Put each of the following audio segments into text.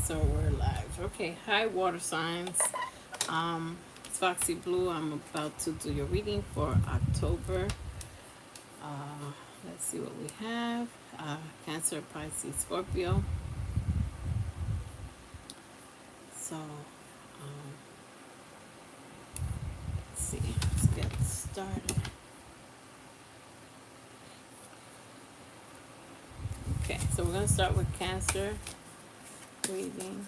So we're live. Okay, hi water signs. It's Foxy Blue. I'm about to do your reading for October. Let's see what we have. Cancer, Pisces, Scorpio. So let's see. Let's get started. Okay, so we're gonna start with Cancer reading.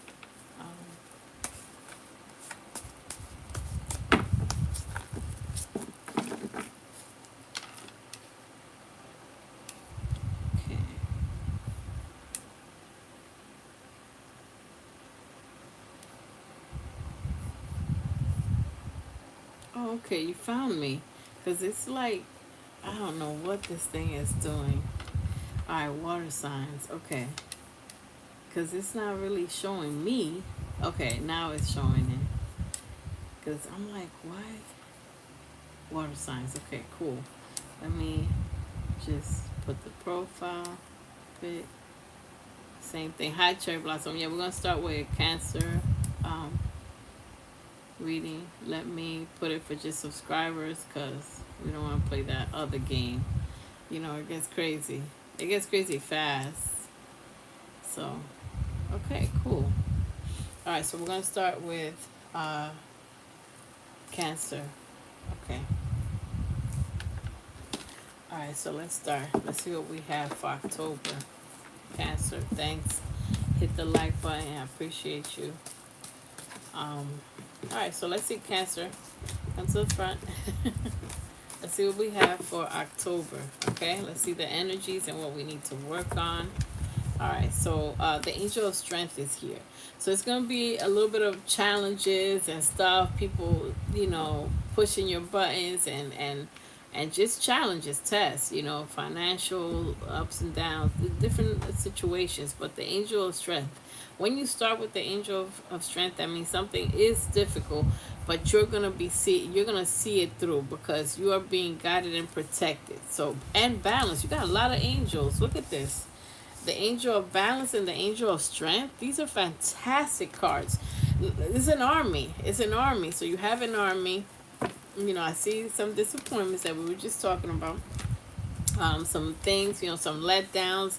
Okay. Oh, okay, you found me. Because it's like, I don't know what this thing is doing. Alright, water signs. Okay. Because it's not really showing me. Okay, now it's showing it. Because I'm like, what? Water signs. Okay, cool. Let me just put the profile pic. Same thing. Hi, Cherry Blossom. Yeah, we're going to start with Cancer reading. Let me put it for just subscribers because we don't want to play that other game. You know, it gets crazy. It gets crazy fast. So, okay, cool. All right, so we're going to start with Cancer. Okay. All right, so let's start. Let's see what we have for October. Cancer, thanks. Hit the like button. I appreciate you. All right, so let's see Cancer. Come to the front. Let's see what we have for October. Okay, let's see the energies and what we need to work on. All right, so the Angel of Strength is here. So it's going to be a little bit of challenges and stuff. People, you know, pushing your buttons and just challenges, tests, you know, financial ups and downs, different situations. But the Angel of Strength, when you start with the Angel of Strength, that means something is difficult, but you're gonna see it through because you are being guided and protected. So, and balance. You got a lot of angels. Look at this. The Angel of Balance and the Angel of Strength. These are fantastic cards. It's an army. It's an army. So you have an army. You know, I see some disappointments that we were just talking about. Some things, you know, some letdowns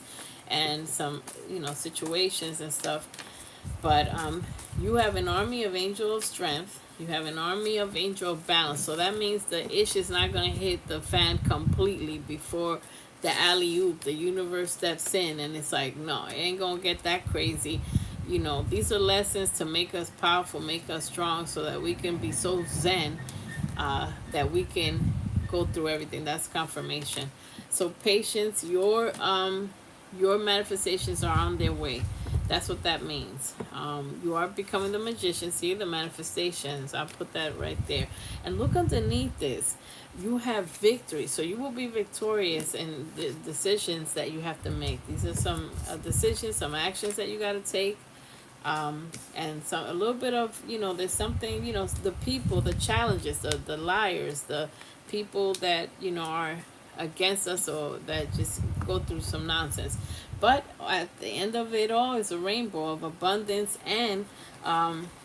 and some, you know, situations and stuff. But you have an army of Angel of Strength. You have an army of Angel of Balance. So that means the ish is not going to hit the fan completely before the alley-oop. The universe steps in and it's like, no, it ain't going to get that crazy. You know, these are lessons to make us powerful, make us strong so that we can be so zen that we can go through everything. That's confirmation. So patience, your manifestations are on their way. That's what that means. You are becoming the magician. See the manifestations. I'll put that right there. And look underneath this. You have victory. So you will be victorious in the decisions that you have to make. These are some decisions, some actions that you got to take. And some a little bit of, you know, there's something, you know, the people, the challenges, the liars, the people that, you know, are against us or that just go through some nonsense. But at the end of it all is a rainbow of abundance. And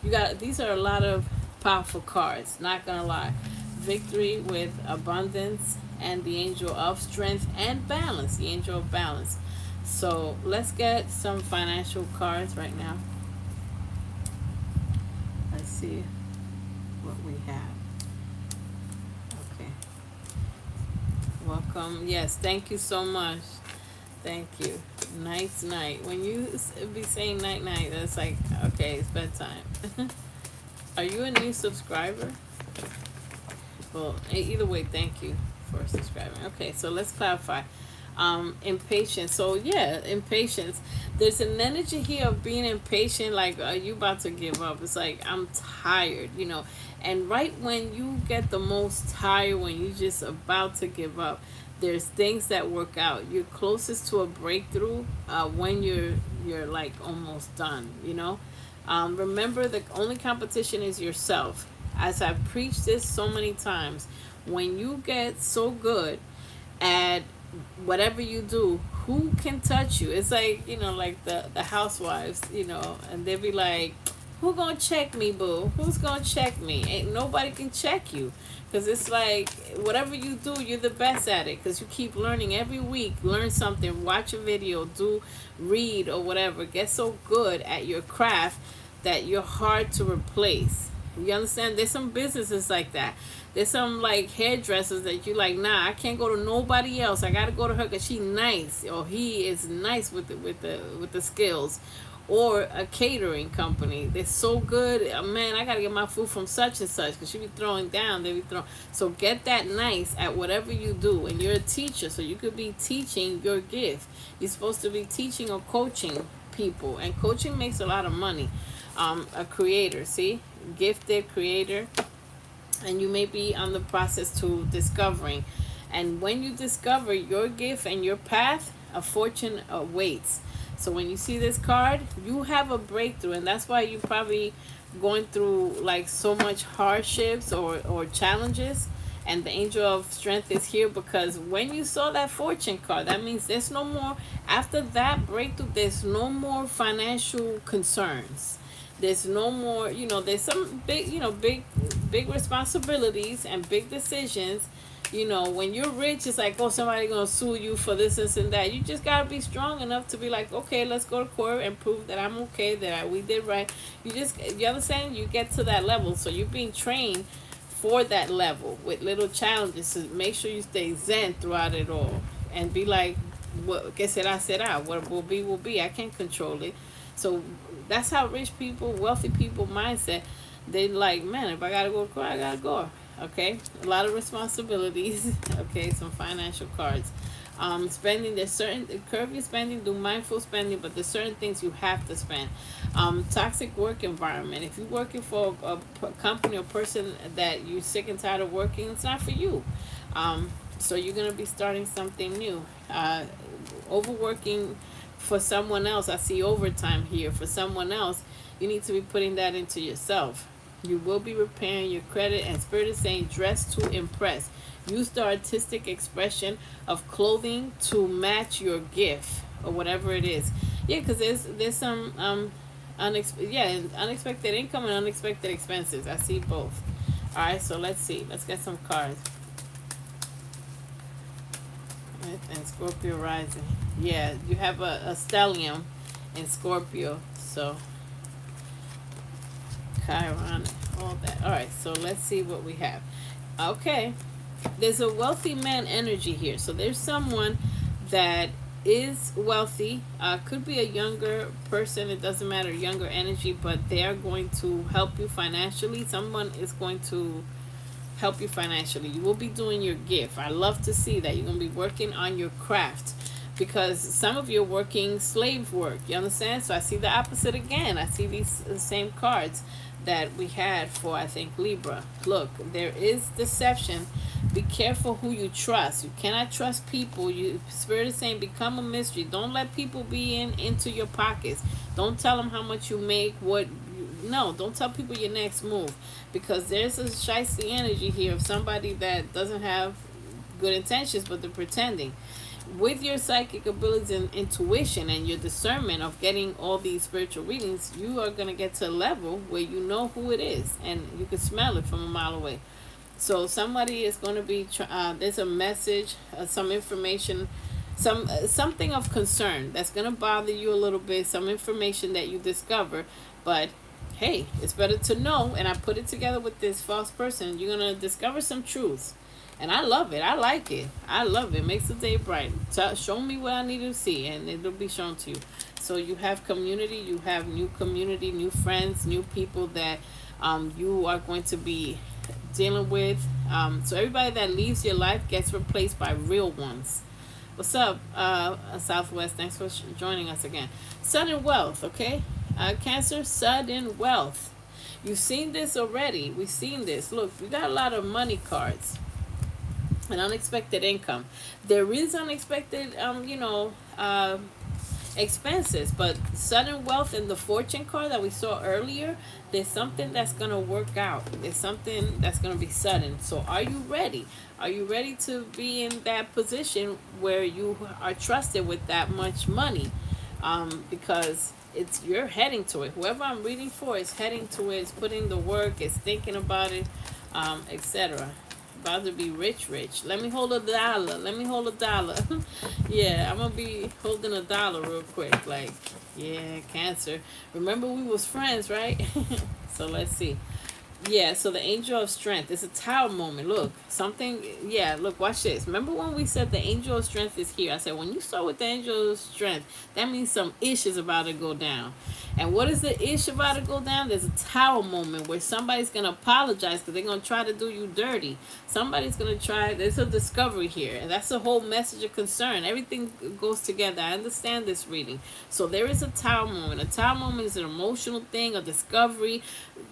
you got, these are a lot of powerful cards, not gonna lie. Victory with abundance and the Angel of Strength and Balance, the Angel of Balance. So let's get some financial cards right now. Let's see what we have. Okay. Welcome. Yes, thank you so much. Thank you. Night's night. When you be saying night night, that's like, okay, it's bedtime. Are you a new subscriber? Well, either way, thank you for subscribing. Okay, so let's clarify. Impatience. So yeah, impatience. There's an energy here of being impatient, like, are you about to give up? It's like, I'm tired, you know. And right when you get the most tired, when you just about to give up, there's things that work out. You're closest to a breakthrough when you're like almost done, you know. Remember, the only competition is yourself. As I've preached this so many times, when you get so good at whatever you do, who can touch you? It's like, you know, like the housewives, you know, and they be like, who gonna check me, boo? Who's gonna check me? Ain't nobody can check you. Because it's like, whatever you do, you're the best at it. Because you keep learning every week. Learn something, watch a video, read or whatever. Get so good at your craft that you're hard to replace. You understand? There's some businesses like that. There's some like hairdressers that you like, nah, I can't go to nobody else. I gotta go to her because she nice, or he is nice with the skills. Or a catering company. They're so good. Man, I gotta get my food from such and such because she be throwing down. They be throwing. So get that nice at whatever you do. And you're a teacher, so you could be teaching your gift. You're supposed to be teaching or coaching people, and coaching makes a lot of money. A creator, see, gifted creator, and you may be on the process to discovering. And when you discover your gift and your path, a fortune awaits. So when you see this card, you have a breakthrough, and that's why you probably going through like so much hardships or challenges. And the angel of strength is here because when you saw that fortune card, that means there's no more, after that breakthrough, there's no more financial concerns. There's no more, you know, there's some big, you know, big responsibilities and big decisions. You know, when you're rich, it's like, oh, somebody gonna sue you for this and that. You just gotta be strong enough to be like, okay, let's go to court and prove that I'm okay, that we did right. You understand? You get to that level, so you're being trained for that level with little challenges to make sure you stay zen throughout it all, and be like, what que será, what will be. I can't control it. So that's how rich people, wealthy people mindset. They like, man, if I gotta go to court, I gotta go. Okay, a lot of responsibilities. Okay, some financial cards. Spending, there's certain, curb your spending, do mindful spending, but there's certain things you have to spend. Toxic work environment. If you're working for a company or person that you're sick and tired of working, it's not for you. So you're gonna be starting something new. Overworking for someone else. I see overtime here for someone else. You need to be putting that into yourself. You will be repairing your credit, and Spirit is saying dress to impress. Use the artistic expression of clothing to match your gift or whatever it is. Yeah, because there's some unexpected income and unexpected expenses. I see both. All right, so let's see. Let's get some cards. And Scorpio rising. Yeah, you have a stellium in Scorpio, so Chiron, all that. All right, so let's see what we have. Okay, there's a wealthy man energy here. So there's someone that is wealthy. Could be a younger person. It doesn't matter, younger energy, but they are going to help you financially. Someone is going to help you financially. You will be doing your gift. I love to see that. You're going to be working on your craft, because some of you are working slave work. You understand? So I see the opposite again. I see these same cards that we had for, I think, Libra. Look, there is deception. Be careful who you trust. You cannot trust people. Spirit is saying become a mystery. Don't let people be into your pockets. Don't tell them how much you make. No, don't tell people your next move, because there's a shiesty energy here of somebody that doesn't have good intentions, but they're pretending. With your psychic abilities and intuition and your discernment of getting all these spiritual readings, you are going to get to a level where you know who it is, and you can smell it from a mile away. So somebody is going to be, there's a message, some information, something of concern that's going to bother you a little bit, some information that you discover, but hey, it's better to know. And I put it together with this false person. You're going to discover some truths. And I love it. I like it. I love it. Makes the day bright. Show me what I need to see, and it'll be shown to you. So you have community. You have new community, new friends, new people that you are going to be dealing with. So everybody that leaves your life gets replaced by real ones. What's up, Southwest? Thanks for joining us again. Sudden wealth, okay? Cancer, sudden wealth. You've seen this already. We've seen this. Look, we got a lot of money cards. And unexpected income. There is unexpected, expenses, but sudden wealth in the fortune card that we saw earlier, there's something that's going to work out. There's something that's going to be sudden. So are you ready? Are you ready to be in that position where you are trusted with that much money? Because it's, you're heading to it. Whoever I'm reading for is heading to it, is putting the work, is thinking about it, etc. About to be rich. Let me hold a dollar. Let me hold a dollar. Yeah, I'm gonna be holding a dollar real quick. Like, yeah, Cancer. Remember we was friends, right? So let's see. Yeah, so the angel of strength. It's a tower moment. Look, something. Yeah, look, watch this. Remember when we said the angel of strength is here? I said when you start with the angel of strength, that means some ish is about to go down. And what is the ish about to go down? There's a tower moment where somebody's going to apologize because they're going to try to do you dirty. Somebody's going to try. There's a discovery here. And that's the whole message of concern. Everything goes together. I understand this reading. So there is a tower moment. A tower moment is an emotional thing, a discovery.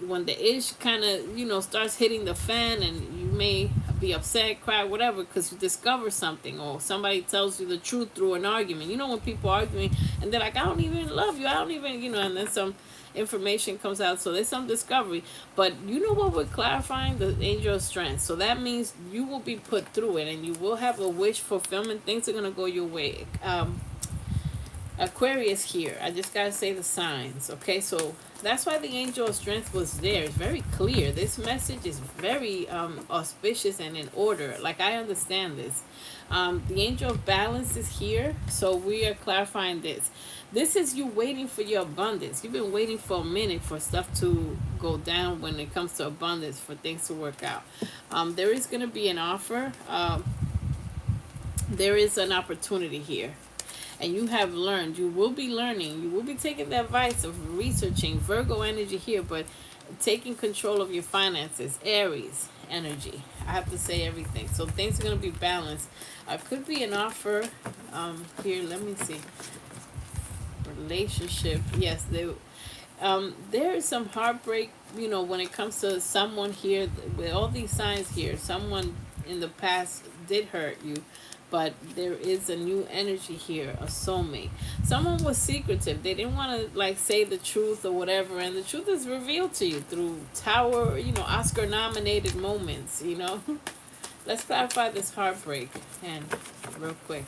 When the ish kind of, starts hitting the fan, and you may be upset, cry, whatever, because you discover something, or somebody tells you the truth through an argument. When people are arguing and they're like, I don't even love you, I don't even, and then some information comes out, so there's some discovery. But you know what we're clarifying? The angel of strength. So that means you will be put through it, and you will have a wish fulfillment. Things are going to go your way. Aquarius here. I just gotta say the signs. Okay, so that's why the angel of strength was there. It's very clear. This message is very auspicious and in order. Like, I understand this. The angel of balance is here, so we are clarifying this. This is you waiting for your abundance. You've been waiting for a minute for stuff to go down when it comes to abundance, for things to work out. There is going to be an offer. There is an opportunity here. And you have learned, you will be learning, you will be taking the advice of researching Virgo energy here, but taking control of your finances, Aries energy. I have to say everything. So things are going to be balanced. Could be an offer here. Let me see. Relationship. Yes, there is some heartbreak, when it comes to someone here. With all these signs here, someone in the past did hurt you. But there is a new energy here, a soulmate. Someone was secretive. They didn't want to say the truth or whatever, and the truth is revealed to you through Tower, Oscar nominated moments, Let's clarify this heartbreak and real quick.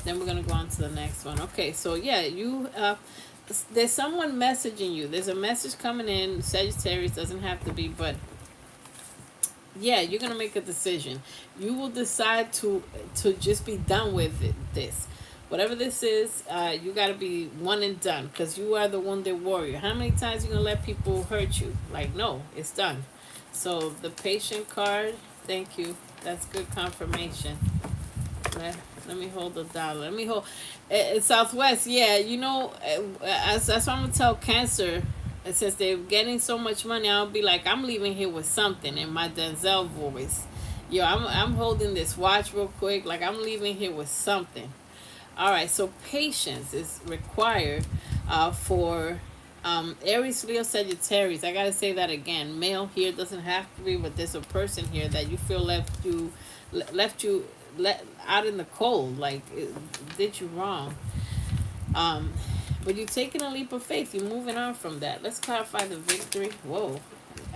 Then we're gonna go on to the next one. Okay, so yeah, there's someone messaging you. There's a message coming in. Sagittarius, doesn't have to be, but yeah, you're gonna make a decision. You will decide to just be done with this, whatever this is. You gotta be one and done, because you are the wounded warrior. How many times you gonna let people hurt you? Like, no, it's done. So the patient card, thank you. That's good confirmation. Let me hold the dollar. Let me hold Southwest. Yeah, that's what I'm gonna tell Cancer. And since they're getting so much money, I'll be like, I'm leaving here with something in my Denzel voice. I'm holding this watch real quick. Like, I'm leaving here with something. All right, so patience is required for Aries, Leo, Sagittarius. I gotta say that again. Male here, doesn't have to be, but there's a person here that you feel left you out in the cold. Like, it did you wrong. But you're taking a leap of faith. You're moving on from that. Let's clarify the victory. Whoa.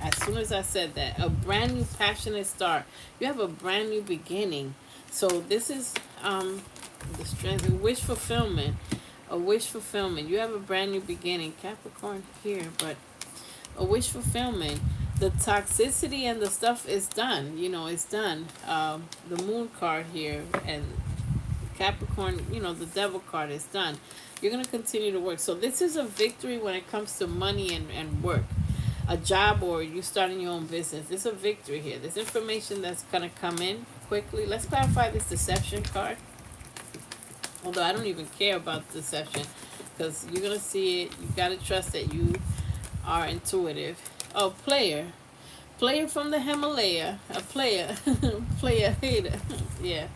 As soon as I said that. A brand new passionate start. You have a brand new beginning. So this is the strength. A wish fulfillment. A wish fulfillment. You have a brand new beginning. Capricorn here. But a wish fulfillment. The toxicity and the stuff is done. It's done. The moon card here. And Capricorn, the devil card is done. You're going to continue to work. So this is a victory when it comes to money and work. A job, or you starting your own business. There's a victory here. There's information that's going to come in quickly. Let's clarify this deception card. Although I don't even care about deception, because you're going to see it. You got to trust that you are intuitive. Oh, player. Player from the Himalaya. A player. Player hater. Yeah.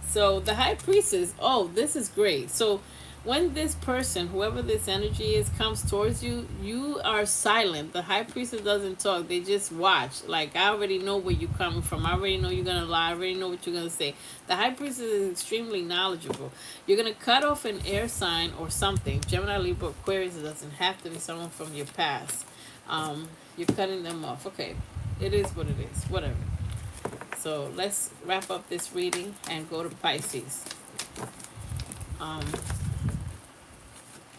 So the high priestess. Oh, this is great. So when this person, whoever this energy is, comes towards you, you are silent. The high priestess doesn't talk. They just watch. Like, I already know where you're coming from. I already know you're going to lie. I already know what you're going to say. The high priestess is extremely knowledgeable. You're going to cut off an air sign or something. Gemini, Libra, Aquarius, it doesn't have to be someone from your past. You're cutting them off. Okay, it is what it is. Whatever. So let's wrap up this reading and go to Pisces.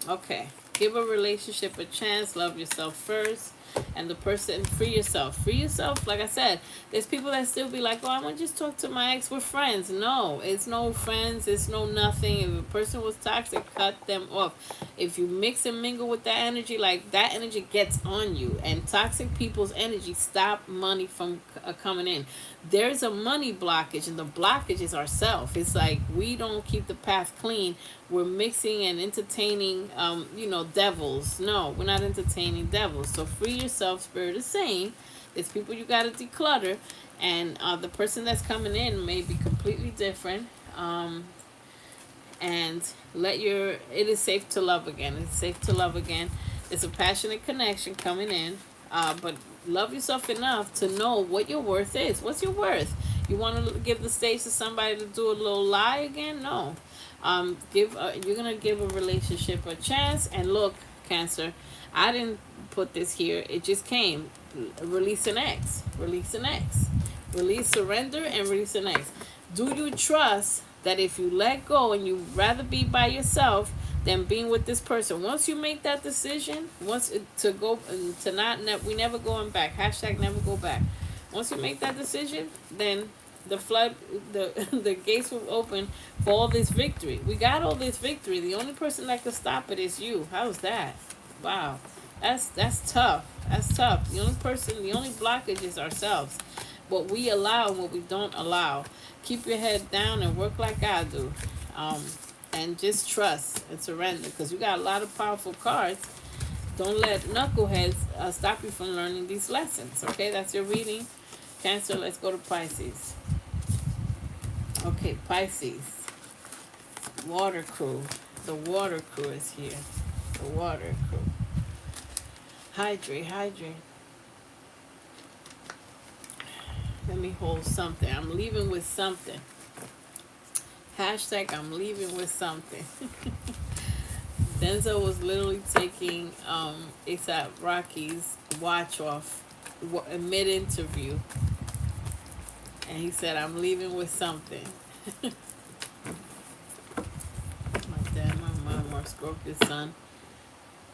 Okay. Give a relationship a chance. Love yourself first. And the person, free yourself. Free yourself. Like I said, there's people that still be like, oh, I want to just talk to my ex. We're friends. No, it's no friends. It's no nothing. If a person was toxic, cut them off. If you mix and mingle with that energy, like, that energy gets on you. And toxic people's energy stop money from coming in. There's a money blockage, and the blockage is ourselves. It's like we don't keep the path clean. We're mixing and entertaining, devils. No, we're not entertaining devils. So free yourself, spirit is saying. There's people you got to declutter, and the person that's coming in may be completely different. And it is safe to love again. It's safe to love again. It's a passionate connection coming in, but love yourself enough to know what your worth is. What's your worth? You want to give the stage to somebody to do a little lie again? No. You're gonna give a relationship a chance. And look, Cancer, I didn't put this here. It just came. Release an ex. Release an ex. Release, surrender, and release an ex. Do you trust that if you let go and you'd rather be by yourself than being with this person? Once you make that decision, we never going back. Hashtag never go back. Once you make that decision, then the gates will open for all this victory. We got all this victory. The only person that could stop it is you. How's that? Wow. That's tough. That's tough. The only blockage is ourselves. What we allow and what we don't allow. Keep your head down and work like I do. And just trust and surrender, because you got a lot of powerful cards. Don't let knuckleheads stop you from learning these lessons. Okay, that's your reading. Cancer, let's go to Pisces. Okay, Pisces. Water crew. The water crew is here. The water crew. Hydrate. Let me hold something. I'm leaving with something. Hashtag I'm leaving with something. Denzel was literally taking A$AP Rocky's watch off mid-interview. And he said, I'm leaving with something. My dad, my mom, our Scorpio sun,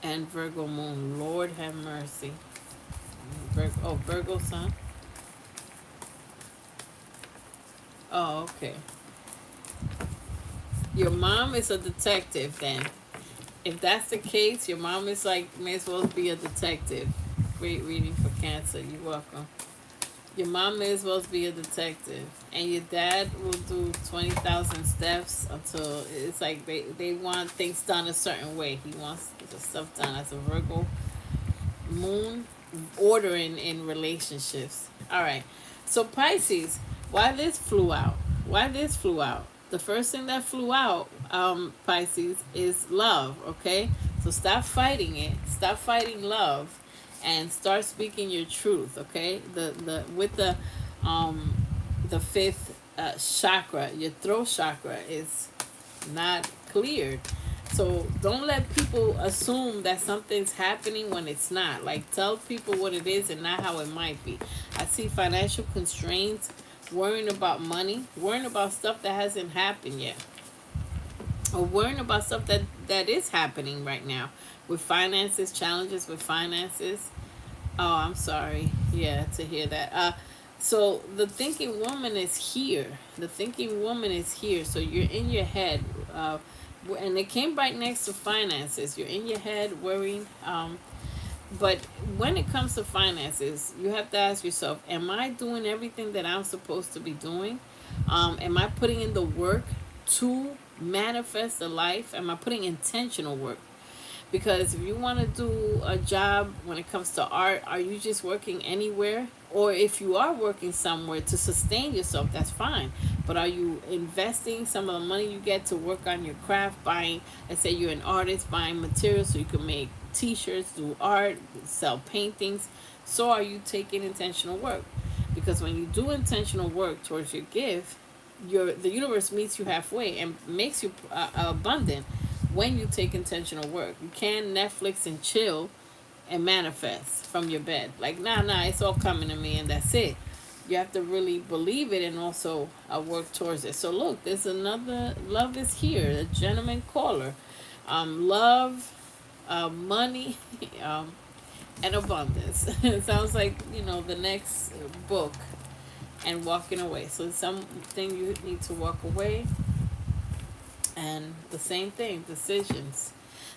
and Virgo moon. Lord have mercy. Virgo sun. Oh, okay. Your mom is a detective then. If that's the case, your mom is may as well be a detective. Great reading for Cancer. You're welcome. Your mom may as well be a detective. And your dad will do 20,000 steps until it's like they want things done a certain way. He wants the stuff done as a Virgo moon, ordering in relationships. All right. So Pisces, why this flew out? The first thing that flew out, Pisces, is love, okay? So stop fighting it. Stop fighting love and start speaking your truth, okay? With the fifth chakra, your throat chakra is not cleared. So don't let people assume that something's happening when it's not. Like, tell people what it is and not how it might be. I see financial constraints, worrying about money, worrying about stuff that hasn't happened yet, or worrying about stuff that is happening right now with finances, challenges with finances. Oh, I'm sorry. Yeah, to hear that. So the thinking woman is here. So you're in your head, and it came right next to finances. You're in your head worrying. But when it comes to finances, you have to ask yourself, am I doing everything that I'm supposed to be doing? Am I putting in the work to manifest the life? Am I putting intentional work? Because if you want to do a job when it comes to art, are you just working anywhere? Or if you are working somewhere to sustain yourself, that's fine. But are you investing some of the money you get to work on your craft, buying, let's say you're an artist, buying materials so you can make t-shirts, do art, sell paintings? So are you taking intentional work? Because when you do intentional work towards your gift, the universe meets you halfway and makes you abundant when you take intentional work. You can't Netflix and chill and manifest from your bed. Like, nah, it's all coming to me and that's it. You have to really believe it and also work towards it. So look, there's another, love is here, a gentleman caller. Love, money, and abundance. It sounds like, the next book, and walking away. So it's something you need to walk away. And the same thing, decisions.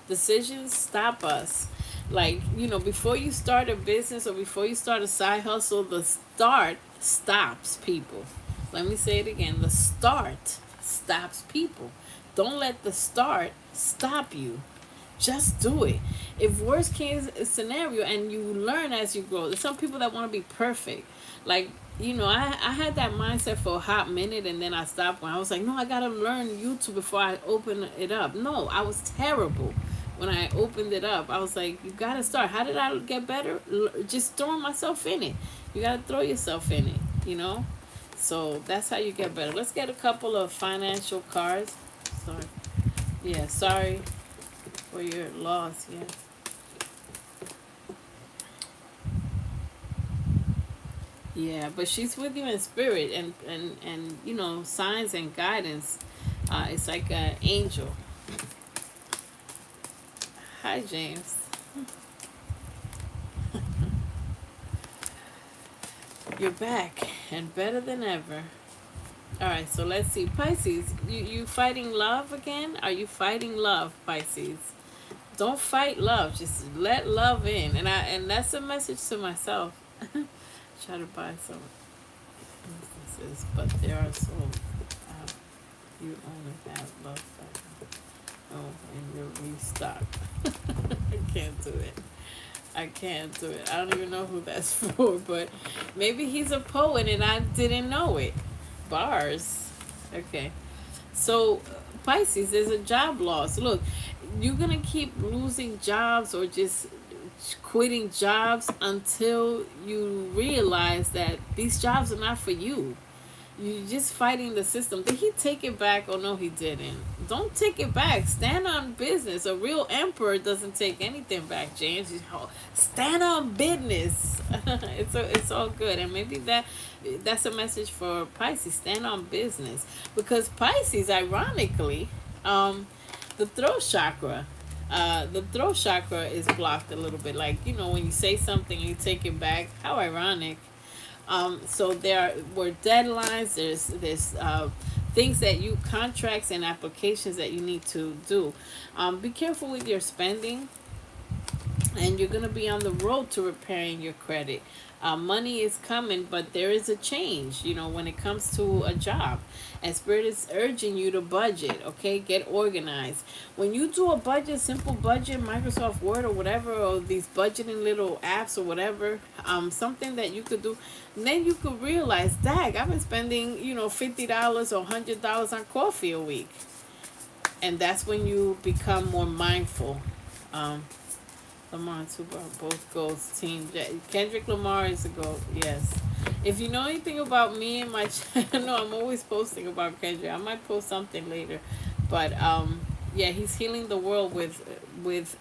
Decisions stop us. Like, before you start a business or before you start a side hustle, the start stops people. Let me say it again. The start stops people. Don't let the start stop you. Just do it. If worst case scenario, and you learn as you grow. There's some people that want to be perfect. Like, I had that mindset for a hot minute, and then I stopped when I was like, no, I gotta learn YouTube before I open it up. No, I was terrible when I opened it up. I was like, you gotta start. How did I get better? Just throwing myself in it. You gotta throw yourself in it, So that's how you get better. Let's get a couple of financial cards. Sorry. Yeah, sorry for your loss. Yeah. Yeah, but she's with you in spirit, and signs and guidance. It's like an angel. Hi, James. You're back and better than ever. All right, so let's see, Pisces. You fighting love again? Are you fighting love, Pisces? Don't fight love. Just let love in, and that's a message to myself. Try to buy some businesses, but they are sold. You only have love right now. Oh, and you're restocked. I can't do it. I can't do it. I don't even know who that's for, but maybe he's a poet and I didn't know it. Bars. Okay. So, Pisces, there's a job loss. Look, you're going to keep losing jobs or just quitting jobs until you realize that these jobs are not for you. You're just fighting the system. Did he take it back? Oh, no, he didn't. Don't take it back. Stand on business. A real emperor doesn't take anything back, James. Stand on business. It's all good. And maybe that's a message for Pisces. Stand on business. Because Pisces, ironically, the throat chakra, is blocked a little bit. Like, when you say something and you take it back, how ironic. So there were deadlines, there's things that contracts and applications that you need to do. Be careful with your spending, and you're going to be on the road to repairing your credit. Money is coming, but there is a change, when it comes to a job. And Spirit is urging you to budget, okay? Get organized. When you do a budget, simple budget, Microsoft Word or whatever, or these budgeting little apps or whatever, something that you could do, then you could realize, dag, I've been spending, $50 or $100 on coffee a week. And that's when you become more mindful. Lamar and Tuba are both goals. Team Kendrick Lamar is a goal. Yes. If you know anything about me and my channel, I'm always posting about Kendrick. I might post something later, but yeah, he's healing the world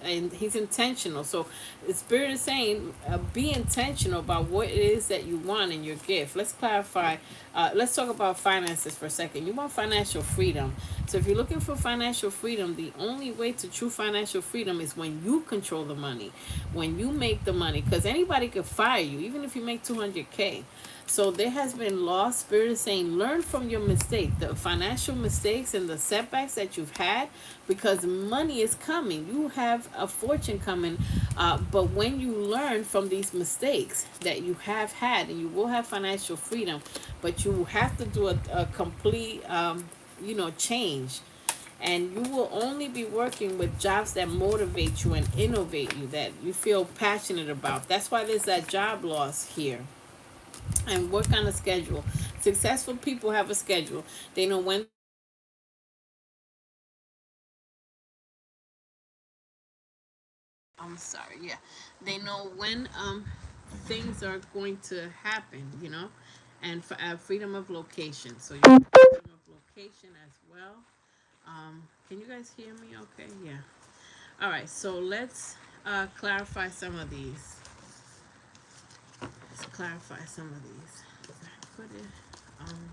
and he's intentional. So the Spirit is saying, be intentional about what it is that you want in your gift. Let's clarify. Let's talk about finances for a second. You want financial freedom. So if you're looking for financial freedom, the only way to true financial freedom is when you control the money, when you make the money, because anybody could fire you, even if you make $200K. So there has been loss. Spirit is saying, learn from your mistake, the financial mistakes and the setbacks that you've had, because money is coming. You have a fortune coming. But when you learn from these mistakes that you have had, and you will have financial freedom, but you have to do a complete, change. And you will only be working with jobs that motivate you and innovate you, that you feel passionate about. That's why there's that job loss here. And work on a schedule. Successful people have a schedule. They know when I'm sorry, yeah. They know when things are going to happen, you know, and for freedom of location. So you have freedom of location as well. Can you guys hear me? Okay, yeah. All right, so let's clarify some of these. Let's clarify some of these. Put it. Um,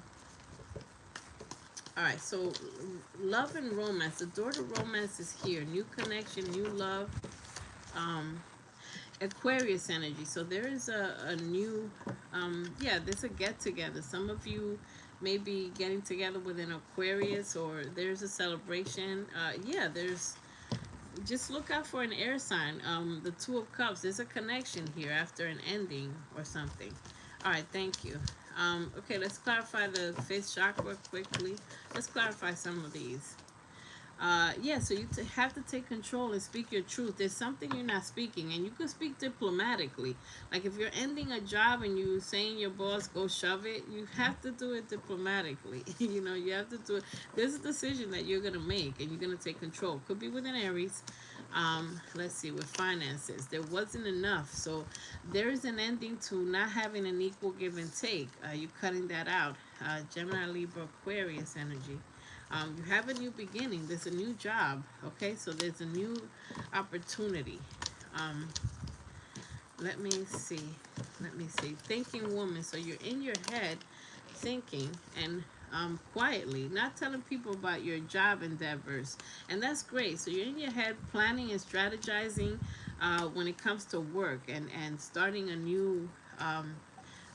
all right, so love and romance. The door to romance is here. New connection, new love. Um, Aquarius energy. So there is a new, yeah, there's a get together. Some of you may be getting together with an Aquarius, or there's a celebration. Yeah, there's, just look out for an air sign. The Two of Cups, there's a connection here after an ending or something. All right, thank you. Okay, let's clarify the fifth chakra quickly. Let's clarify some of these. Yeah, so you have to take control and speak your truth. There's something you're not speaking, and you can speak diplomatically. Like if you're ending a job and you saying your boss go shove it, you have to do it diplomatically. You know, you have to do it. There's a decision that you're gonna make, and you're gonna take control. Could be with an Aries. Let's see, with finances, there wasn't enough, so there is an ending to not having an equal give and take. You cutting that out. Gemini, Libra, Aquarius energy. You have a new beginning. There's a new job. Okay, so there's a new opportunity. Um, let me see. Let me see. Thinking woman. So you're in your head thinking and quietly, not telling people about your job endeavors. And that's great. So you're in your head planning and strategizing when it comes to work and starting a new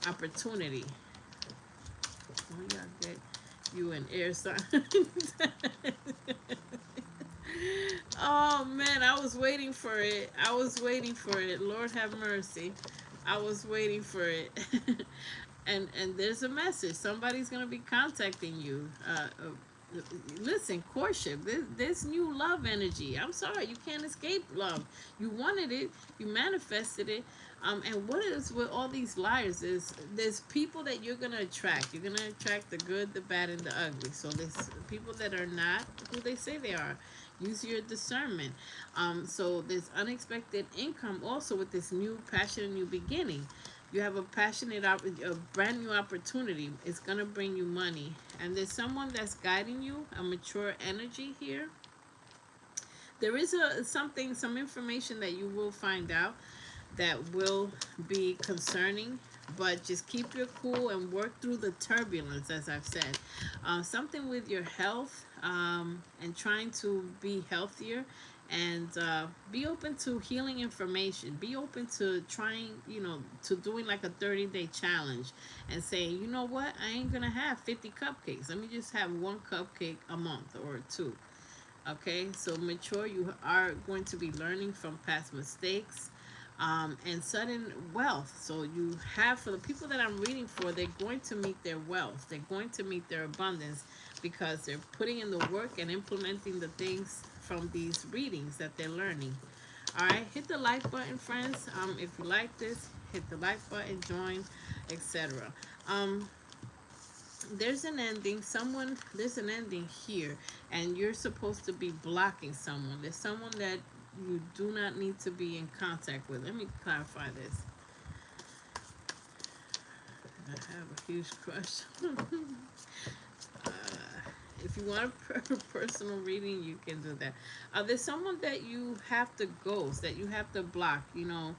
opportunity. Oh, yeah, get you an air sign. Oh man, I was waiting for it. I was waiting for it. Lord have mercy. I was waiting for it. And there's a message. Somebody's gonna be contacting you. Listen, courtship. This new love energy. I'm sorry, you can't escape love. You wanted it. You manifested it. And what is with all these liars is there's people that you're gonna attract. You're gonna attract the good, the bad, and the ugly. So there's people that are not who they say they are. Use your discernment. So there's unexpected income also with this new passion, new beginning. You have a passionate, a brand new opportunity. It's gonna bring you money, and there's someone that's guiding you. A mature energy here. There is some information that you will find out that will be concerning, but just keep your cool and work through the turbulence, as I've said. Something with your health, and trying to be healthier, and be open to healing information. Be open to trying, to doing like a 30-day challenge and saying, you know what, I ain't gonna have 50 cupcakes. Let me just have one cupcake a month or two. Okay, so mature, you are going to be learning from past mistakes, and sudden wealth. So you have, for the people that I'm reading for, they're going to meet their wealth. They're going to meet their abundance because they're putting in the work and implementing the things from these readings that they're learning. All right, hit the like button, friends. If you like this, hit the like button, join, etc. There's an ending. There's an ending here, and you're supposed to be blocking someone. There's someone that you do not need to be in contact with. Let me clarify this. I have a huge crush. uh, if you want a personal reading, you can do that. There's someone that you have to ghost, that you have to block. You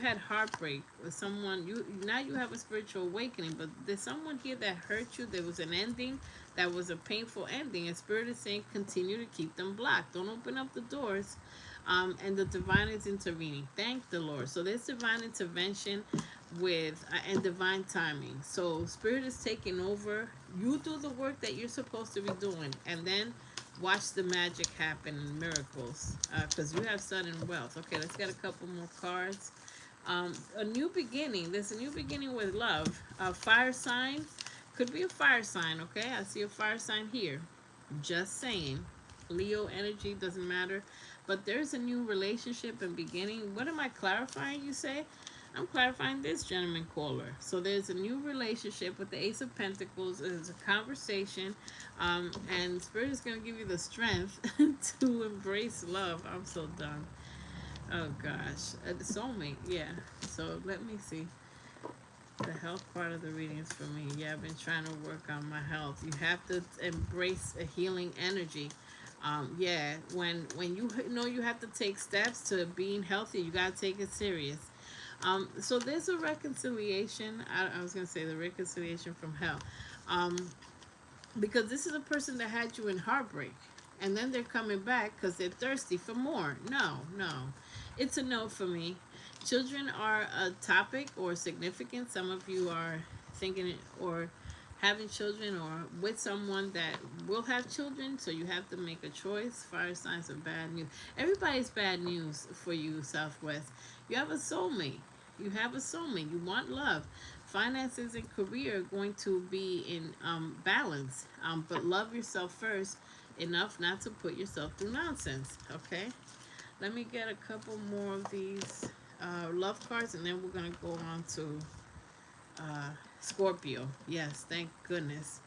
had heartbreak with someone. Now you have a spiritual awakening, but there's someone here that hurt you. There was an ending that was a painful ending, and Spirit is saying continue to keep them blocked. Don't open up the doors. And the divine is intervening. Thank the Lord. So there's divine intervention with and divine timing. So Spirit is taking over. You do the work that you're supposed to be doing, and then watch the magic happen and miracles, because you have sudden wealth. Okay, let's get a couple more cards. A new beginning. There's a new beginning with love. A fire sign. Could be a fire sign. Okay, I see a fire sign here. Just saying. Leo energy, doesn't matter. But there's a new relationship and beginning. What am I clarifying, you say? I'm clarifying this, gentleman caller. So there's a new relationship with the Ace of Pentacles. There's a conversation, and Spirit is going to give you the strength to embrace love. I'm so done. Oh gosh, the soulmate. Yeah. So let me see. The health part of the readings for me. Yeah, I've been trying to work on my health. You have to embrace a healing energy. Yeah, when you know you have to take steps to being healthy, you gotta take it serious. So there's a reconciliation. I was gonna say the reconciliation from hell, um, because this is a person that had you in heartbreak, and then they're coming back because they're thirsty for more. No, no, it's a no for me. Children are a topic or significant. Some of you are thinking it or having children or with someone that will have children, so you have to make a choice. Fire signs are bad news. Everybody's bad news for you, Southwest. You have a soulmate. You have a soulmate. You want love. Finances and career are going to be in balance, but love yourself first enough not to put yourself through nonsense. Okay, let me get a couple more of these love cards, and then we're gonna go on to Scorpio. Yes, thank goodness.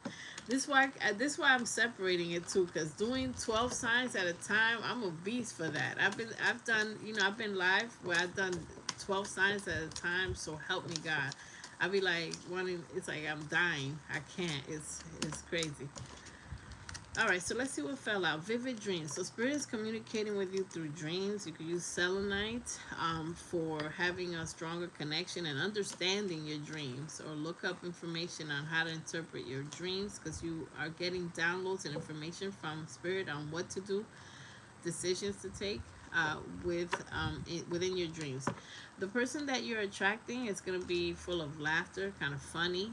This why I'm separating it too, because doing 12 signs at a time, I'm a beast for that. I've done, I've been live where I've done 12 signs at a time. So help me God. I be like wanting. It's like I'm dying. I can't. It's crazy. All right, so let's see what fell out. Vivid dreams. So spirit is communicating with you through dreams. You can use selenite for having a stronger connection and understanding your dreams, or look up information on how to interpret your dreams, because you are getting downloads and information from spirit on what to do, decisions to take within your dreams. The person that you're attracting is going to be full of laughter, kind of funny.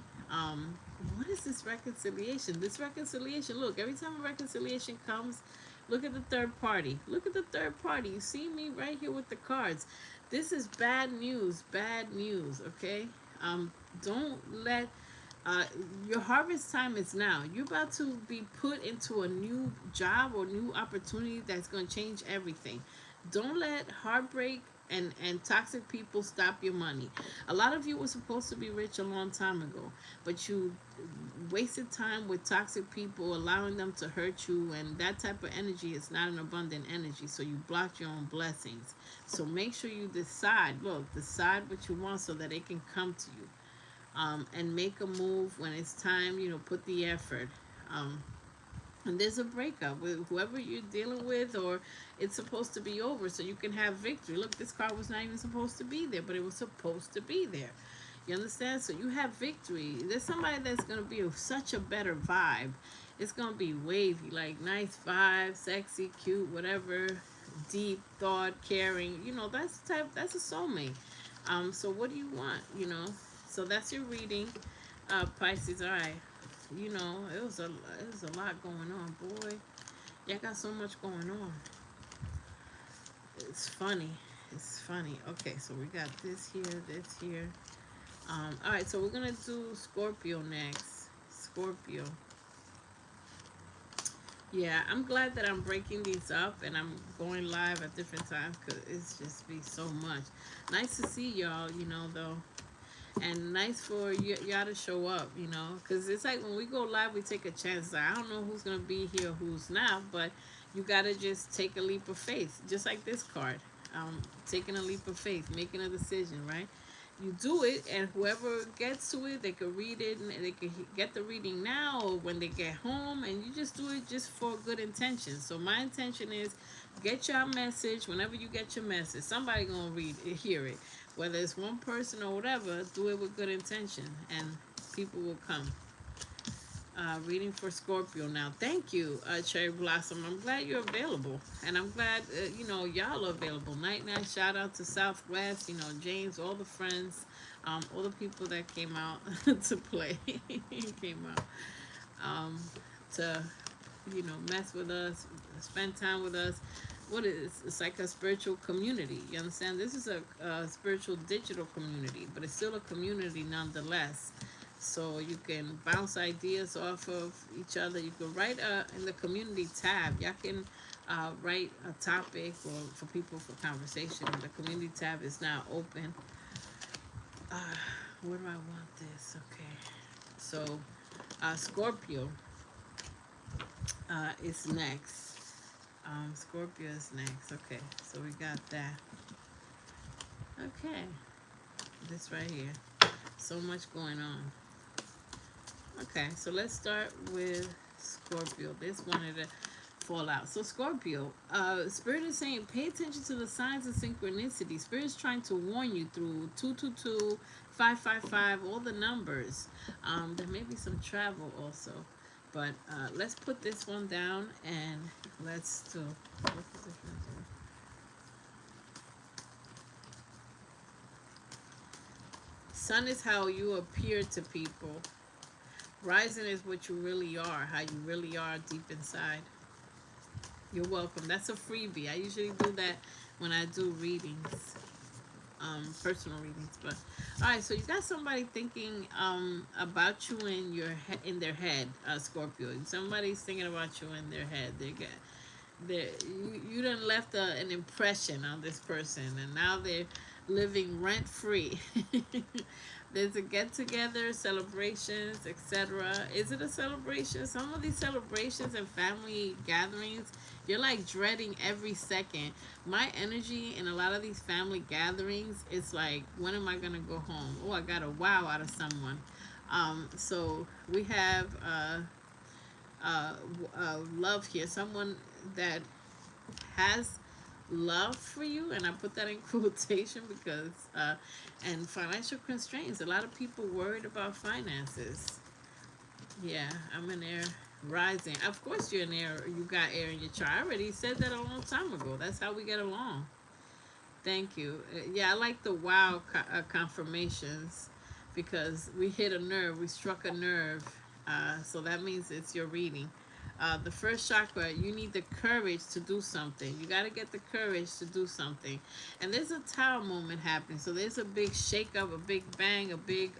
What is this reconciliation? This reconciliation, look, every time a reconciliation comes, look at the third party. Look at the third party. You see me right here with the cards. This is bad news, okay? Don't let your harvest time is now. You're about to be put into a new job or new opportunity that's going to change everything. Don't let heartbreak and toxic people stop your money. A lot of you were supposed to be rich a long time ago, but you wasted time with toxic people, allowing them to hurt you, and that type of energy is not an abundant energy, so you blocked your own blessings. So make sure you decide what you want so that it can come to you, and make a move when it's time. Put the effort. And there's a breakup with whoever you're dealing with, or it's supposed to be over so you can have victory. Look, this card was not even supposed to be there, but it was supposed to be there. You understand? So you have victory. There's somebody that's going to be such a better vibe. It's going to be wavy, like nice vibe, sexy, cute, whatever, deep thought, caring. That's a soulmate. So what do you want? So that's your reading, Pisces. All right. It was a lot going on, boy. Y'all got so much going on. It's funny. It's funny. Okay, so we got this here. All right, so we're gonna do Scorpio next. Scorpio. Yeah, I'm glad that I'm breaking these up and I'm going live at different times, because it's just be so much. Nice to see y'all, though. And nice for y'all to show up, because it's like when we go live, we take a chance. I don't know who's going to be here, who's not, but you got to just take a leap of faith, just like this card. Taking a leap of faith, making a decision, right? You do it, and whoever gets to it, they could read it, and they could get the reading now or when they get home, and you just do it just for good intention. So my intention is get your message. Whenever you get your message, somebody gonna hear it, whether it's one person or whatever. Do it with good intention, and people will come. Reading for Scorpio now. Thank you, Cherry Blossom. I'm glad you're available, and I'm glad y'all are available. Night. Shout out to Southwest. James, all the friends, all the people that came out to play, came out to mess with us, spend time with us. What is it's like a spiritual community. You understand? This is a spiritual digital community, but it's still a community nonetheless. so you can bounce ideas off of each other. You can write in the community tab. Y'all can write a topic or for people for conversation. The community tab is now open. Uh, where do I want this? Okay, so Scorpio is next. Scorpio is next. Okay, so we got that. Okay, this right here. So much going on. Okay, so let's start with Scorpio. This wanted to fall out. So Scorpio, Spirit is saying pay attention to the signs of synchronicity. Spirit is trying to warn you through 222, 555, all the numbers. There may be some travel also. But let's put this one down and let's do. Sun is how you appear to people. Rising is what you really are, how you really are deep inside. You're welcome. That's a freebie. I usually do that when I do readings, personal readings. But all right, so you got somebody thinking about you in their head, Scorpio. Somebody's thinking about you in their head. You done left an impression on this person, and now they're living rent free. There's a get together, celebrations, etc. Is it a celebration? Some of these celebrations and family gatherings, you're like dreading every second. My energy in a lot of these family gatherings, it's like, when am I gonna go home? Oh, I got a wow out of someone. So we have love here. Someone that has love for you, and I put that in quotation because and financial constraints. A lot of people worried about finances. Yeah, I'm an air rising. Of course you're an air. You got air in your chart. I already said that a long time ago. That's how we get along. Thank you. Yeah, I like the wow confirmations because we hit a nerve. We struck a nerve. So that means it's your reading. The first chakra, you need the courage to do something. You got to get the courage to do something. And there's a tower moment happening. So there's a big shake up, a big bang, a big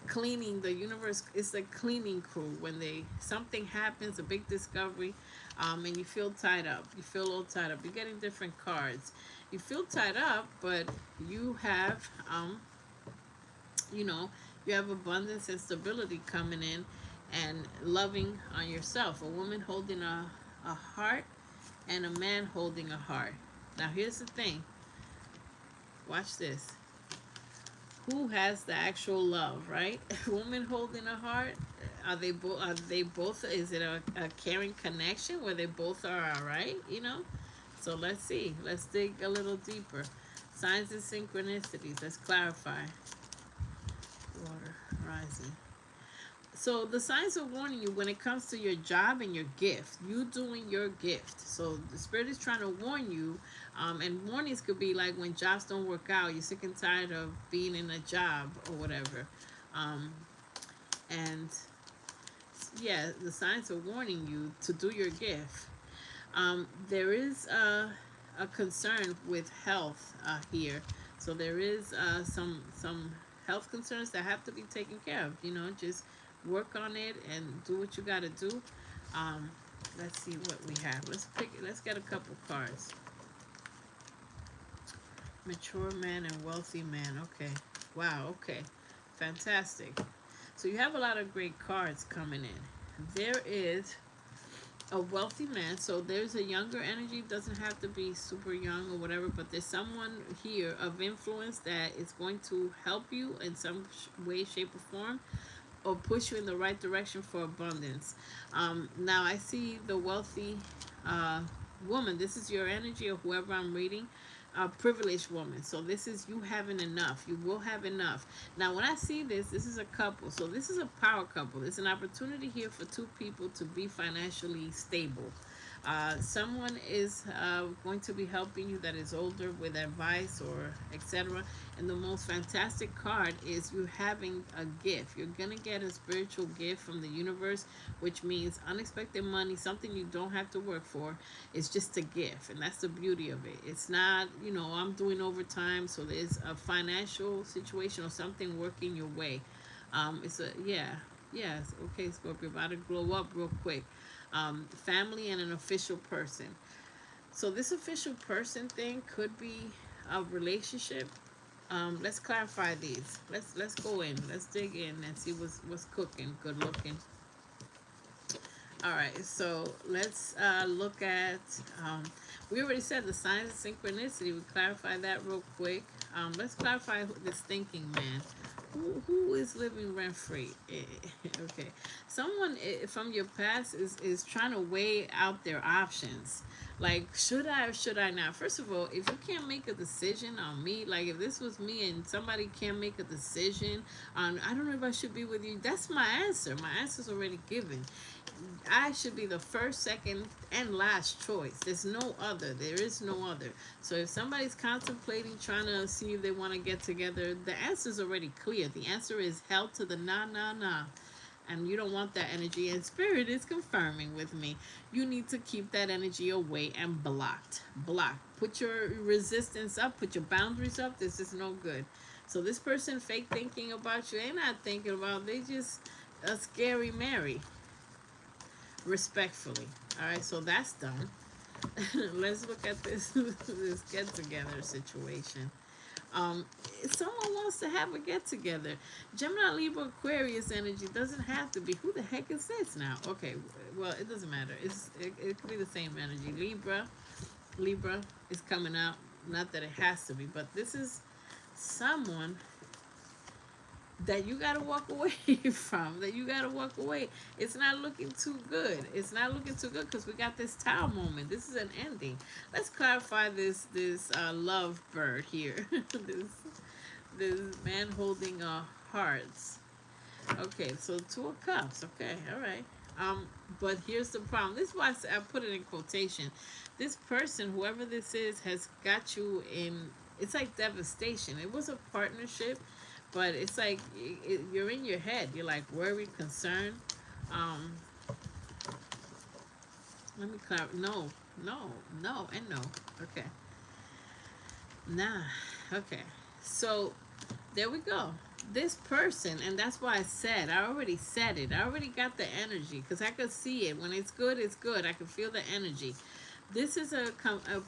cleaning. The universe is a cleaning crew. When something happens, a big discovery, and you feel tied up. You feel a little tied up. You're getting different cards. You feel tied up, but you have, you know, you have abundance and stability coming in and loving on yourself. A woman holding a heart and a man holding a heart. Now here's the thing. Watch this. Who has the actual love, right? A woman holding a heart. Are they both? Are they both? Is it a caring connection where they both are all right? You know. So let's see. Let's dig a little deeper. Signs and synchronicities. Let's clarify. Water rising. So the signs are warning you when it comes to your job and your gift. You doing your gift. So the spirit is trying to warn you. And warnings could be like when jobs don't work out. You're sick and tired of being in a job or whatever. And yeah, the signs are warning you to do your gift. There is a concern with health here. So there is some health concerns that have to be taken care of. You know, just work on it and do what you got to do. Let's see what we have. Let's get a couple cards. Mature man and wealthy man. Okay. Wow. Okay. Fantastic. So you have a lot of great cards coming in. There is a wealthy man. So there's a younger energy. Doesn't have to be super young or whatever, but there's someone here of influence that is going to help you in some way, shape, or form, or push you in the right direction for abundance. Now I see the wealthy woman. This is your energy, or whoever I'm reading. A privileged woman. So this is you having enough. You will have enough. Now when I see this is a couple. So this is a power couple. It's an opportunity here for two people to be financially stable. Someone is going to be helping you that is older with advice or etc. And the most fantastic card is you having a gift. You're going to get a spiritual gift from the universe, which means unexpected money, something you don't have to work for. It's just a gift. And that's the beauty of it. It's not, you know, I'm doing overtime, so there's a financial situation or something working your way. It's a, yeah, yes, okay, Scorpio, about to glow up real quick. Family and an official person. So this official person thing could be a relationship. Let's clarify these. Let's go in. Let's dig in and see what's cooking. Good looking. All right, so let's look at. We already said the signs of synchronicity. We clarified that real quick. Let's clarify this thinking man. Who is living rent free? Okay, someone from your past is trying to weigh out their options. Like, should I or should I not? First of all, if you can't make a decision on me, like if this was me and somebody can't make a decision on, I don't know if I should be with you, that's my answer. My answer's already given. I should be the first, second, and last choice. There's no other. There is no other. So if somebody's contemplating trying to see if they want to get together, the answer's already clear. The answer is hell to the nah, nah, nah. And you don't want that energy. And Spirit is confirming with me. You need to keep that energy away and blocked. Blocked. Put your resistance up. Put your boundaries up. This is no good. So this person fake thinking about you, they not thinking about. They just a scary Mary. Respectfully. All right, so that's done. Let's look at this this get together situation. Um, Someone wants to have a get together. Gemini, Libra, Aquarius energy doesn't have to be. Who the heck is this now? Okay, well it doesn't matter. It could be the same energy. Libra is coming out. Not that it has to be, but this is someone that you got to walk away from, that you got to walk away. It's not looking too good. It's not looking too good because we got this tower moment. This is an ending. Let's clarify this love bird here. this man holding hearts. Okay, so 2 of cups. Okay, all right. But here's the problem. This is why I put it in quotation. This person, whoever this is, has got you in, it's like devastation. It was a partnership, but it's like you're in your head. You're like worried, concerned. Um, Let me clarify. No, and no. Okay. Nah. Okay. So there we go. This person, and that's why I already said it. I already got the energy because I could see it. When it's good, it's good. I can feel the energy. This is a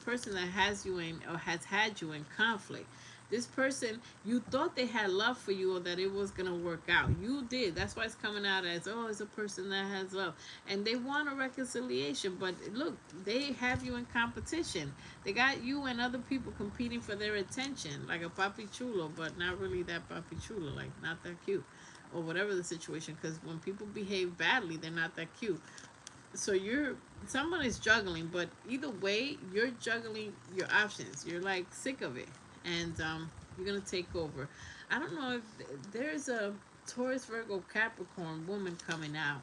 person that has you in, or has had you in conflict. This person, you thought they had love for you or that it was going to work out. You did. That's why it's coming out as, oh, it's a person that has love. And they want a reconciliation. But look, they have you in competition. They got you and other people competing for their attention. Like a papi chulo, but not really that papi chulo. Like, not that cute. Or whatever the situation. Because when people behave badly, they're not that cute. So someone is juggling, but either way, you're juggling your options. You're like sick of it, and you're gonna take over. I don't know if there's a Taurus, Virgo, Capricorn woman coming out.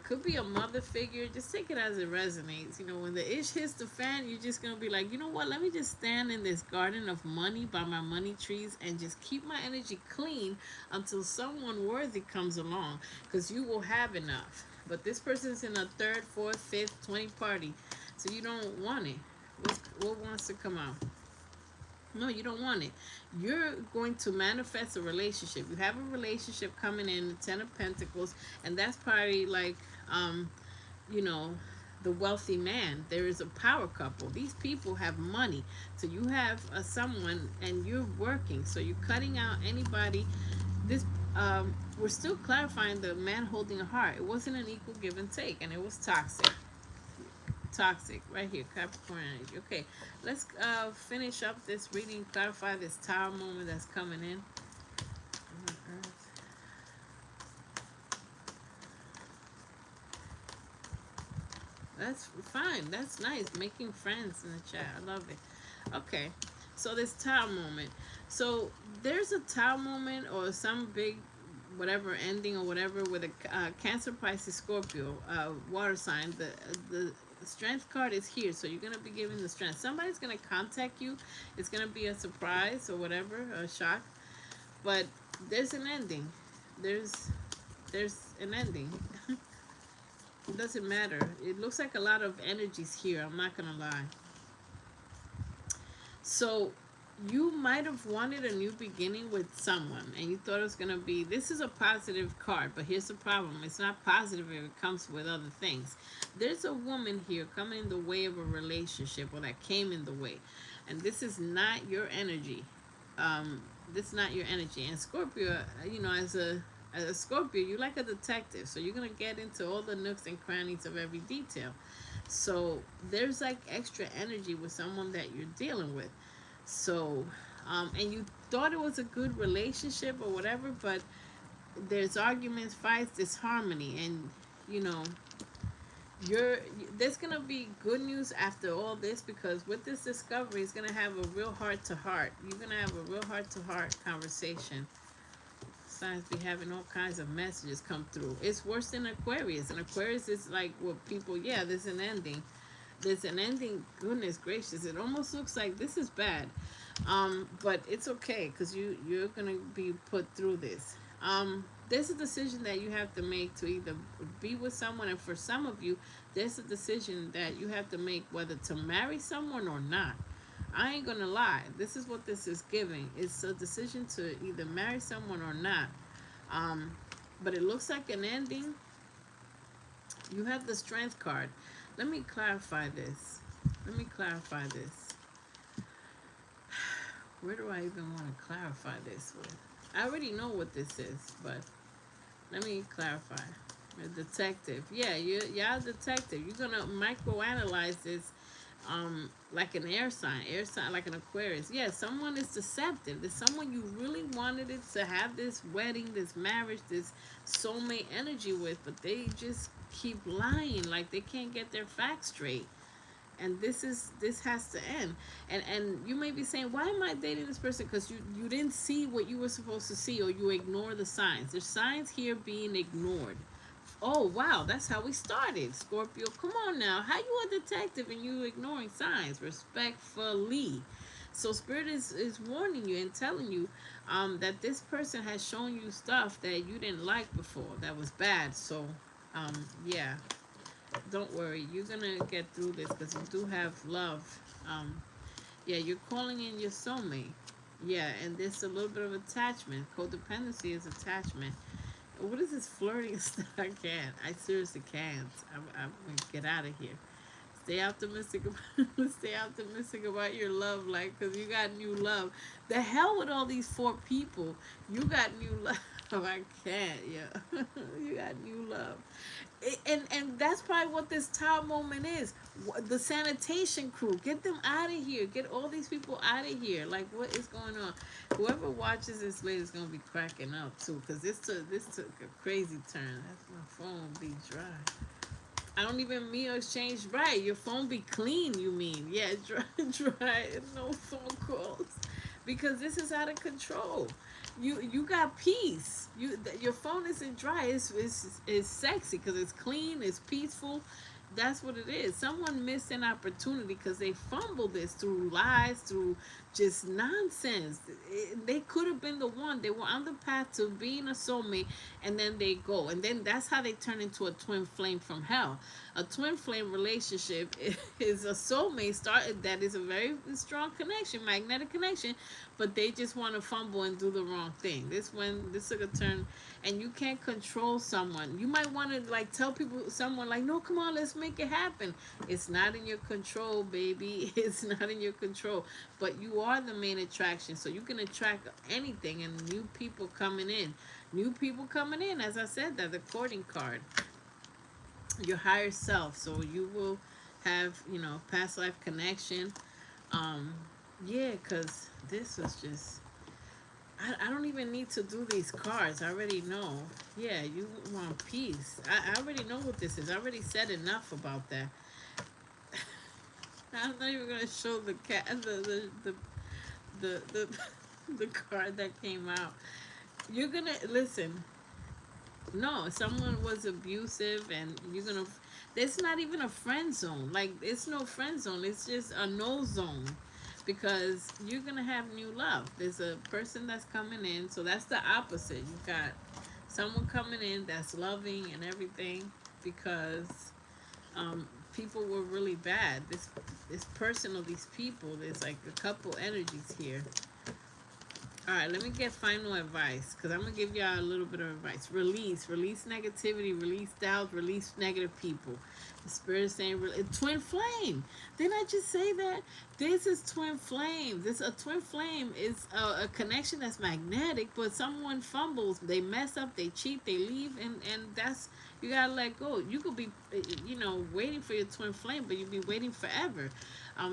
Could be a mother figure. Just take it as it resonates. You know, when the ish hits the fan, you're just gonna be like, you know what? Let me just stand in this garden of money by my money trees and just keep my energy clean until someone worthy comes along, because you will have enough. But this person's in a third, fourth, fifth, 20 party, so you don't want it. What wants to come out? No, you don't want it. You're going to manifest a relationship. You have a relationship coming in, the Ten of Pentacles, and that's probably like, you know, the wealthy man. There is a power couple. These people have money. So you have someone, and you're working. So you're cutting out anybody. This, we're still clarifying the man holding a heart. It wasn't an equal give and take, and it was toxic. Toxic right here, Capricorn energy. Okay, let's finish up this reading, clarify this tower moment that's coming in. That's fine. That's nice. Making friends in the chat. I love it. Okay, so this tower moment. So there's a tower moment or some big whatever ending or whatever with a Cancer, Pisces, Scorpio, water sign. The strength card is here, so you're gonna be given the strength. Somebody's gonna contact you. It's gonna be a surprise or whatever, a shock. But there's an ending. There's an ending. It doesn't matter. It looks like a lot of energies here. I'm not gonna lie. So You might have wanted a new beginning with someone and you thought it was going to be, this is a positive card, but here's the problem. It's not positive if it comes with other things. There's a woman here coming in the way of a relationship, or that came in the way. And this is not your energy. This is not your energy. And Scorpio, you know, as a Scorpio, you're like a detective. So you're going to get into all the nooks and crannies of every detail. So there's like extra energy with someone that you're dealing with. So, and you thought it was a good relationship or whatever, but there's arguments, fights, disharmony, and you know, you're there's gonna be good news after all this, because with this discovery, it's gonna have a real heart to heart. You're gonna have a real heart to heart conversation. Signs be having all kinds of messages come through. It's worse than Aquarius, and Aquarius is like what people, yeah, there's an ending. There's an ending. Goodness gracious, it almost looks like this is bad, but it's okay, because you're gonna be put through this. There's a decision that you have to make to either be with someone, and for some of you, there's a decision that you have to make whether to marry someone or not. I ain't gonna lie, this is what this is giving. It's a decision to either marry someone or not. um, but it looks like an ending. You have the Strength card. Let me clarify this. Let me clarify this. Where do I even want to clarify this with? I already know what this is, but let me clarify. A detective. Yeah, you're a detective. You're gonna microanalyze this, like an air sign, like an Aquarius. Yeah, someone is deceptive. There's someone you really wanted it to have this wedding, this marriage, this soulmate energy with, but they just keep lying, like they can't get their facts straight. And this has to end. And you may be saying, why am I dating this person? Because you didn't see what you were supposed to see, or you ignore the signs. There's signs here being ignored. Oh wow, that's how we started, Scorpio. Come on now, how you a detective and you ignoring signs? Respectfully. So spirit is warning you and telling you, that this person has shown you stuff that you didn't like before, that was bad. So yeah, don't worry, you're gonna get through this, because you do have love. Yeah, you're calling in your soulmate. Yeah, and there's a little bit of attachment. Codependency is attachment. What is this flirting stuff? I can't. I seriously can't. I'm gonna get out of here. Stay optimistic. Stay optimistic about your love life, because you got new love. The hell with all these 4 people. You got new love. I can't. Yeah, you got new love. And that's probably what this tower moment is. The sanitation crew, get them out of here. Get all these people out of here. Like, what is going on? Whoever watches this later is gonna be cracking up too, because this took a crazy turn. That's my phone be dry. I don't even mean exchange, right? Your phone be clean, you mean? Yeah, dry, dry, no phone calls, because this is out of control. You got peace. Your phone isn't dry. It's sexy because it's clean. It's peaceful. That's what it is. Someone missed an opportunity because they fumbled this through lies, through just nonsense. They could have been the one. They were on the path to being a soulmate, and then they go. And then that's how they turn into a twin flame from hell. A twin flame relationship is a soulmate started that is a very strong connection, magnetic connection, but they just want to fumble and do the wrong thing. This took a turn, and you can't control someone. You might want to like tell people, someone like, no, come on, let's make it happen. It's not in your control, baby. It's not in your control. But you are the main attraction, so you can attract anything, and new people coming in. New people coming in, as I said, that the courting card. Your higher self. So you will have, past life connection. Um, yeah, because this was just, I don't even need to do these cards. I already know. Yeah, you want peace. I already know what this is. I already said enough about that. I'm not even gonna show the cat the the card that came out. You're gonna listen. No, someone was abusive, and you're gonna. There's not even a friend zone. Like, it's no friend zone. It's just a no zone, because you're gonna have new love. There's a person that's coming in, so that's the opposite. You got someone coming in that's loving and everything, because people were really bad. it's personal, these people. There's like a couple energies here. All right, let me get final advice because I'm going to give y'all a little bit of advice. Release. Release negativity. Release doubt. Release negative people. The Spirit is saying, twin flame. Didn't I just say that? This is twin flame. A twin flame is a connection that's magnetic, but someone fumbles. They mess up. They cheat. They leave. And that's, you got to let go. You could be, waiting for your twin flame, but you'll be waiting forever.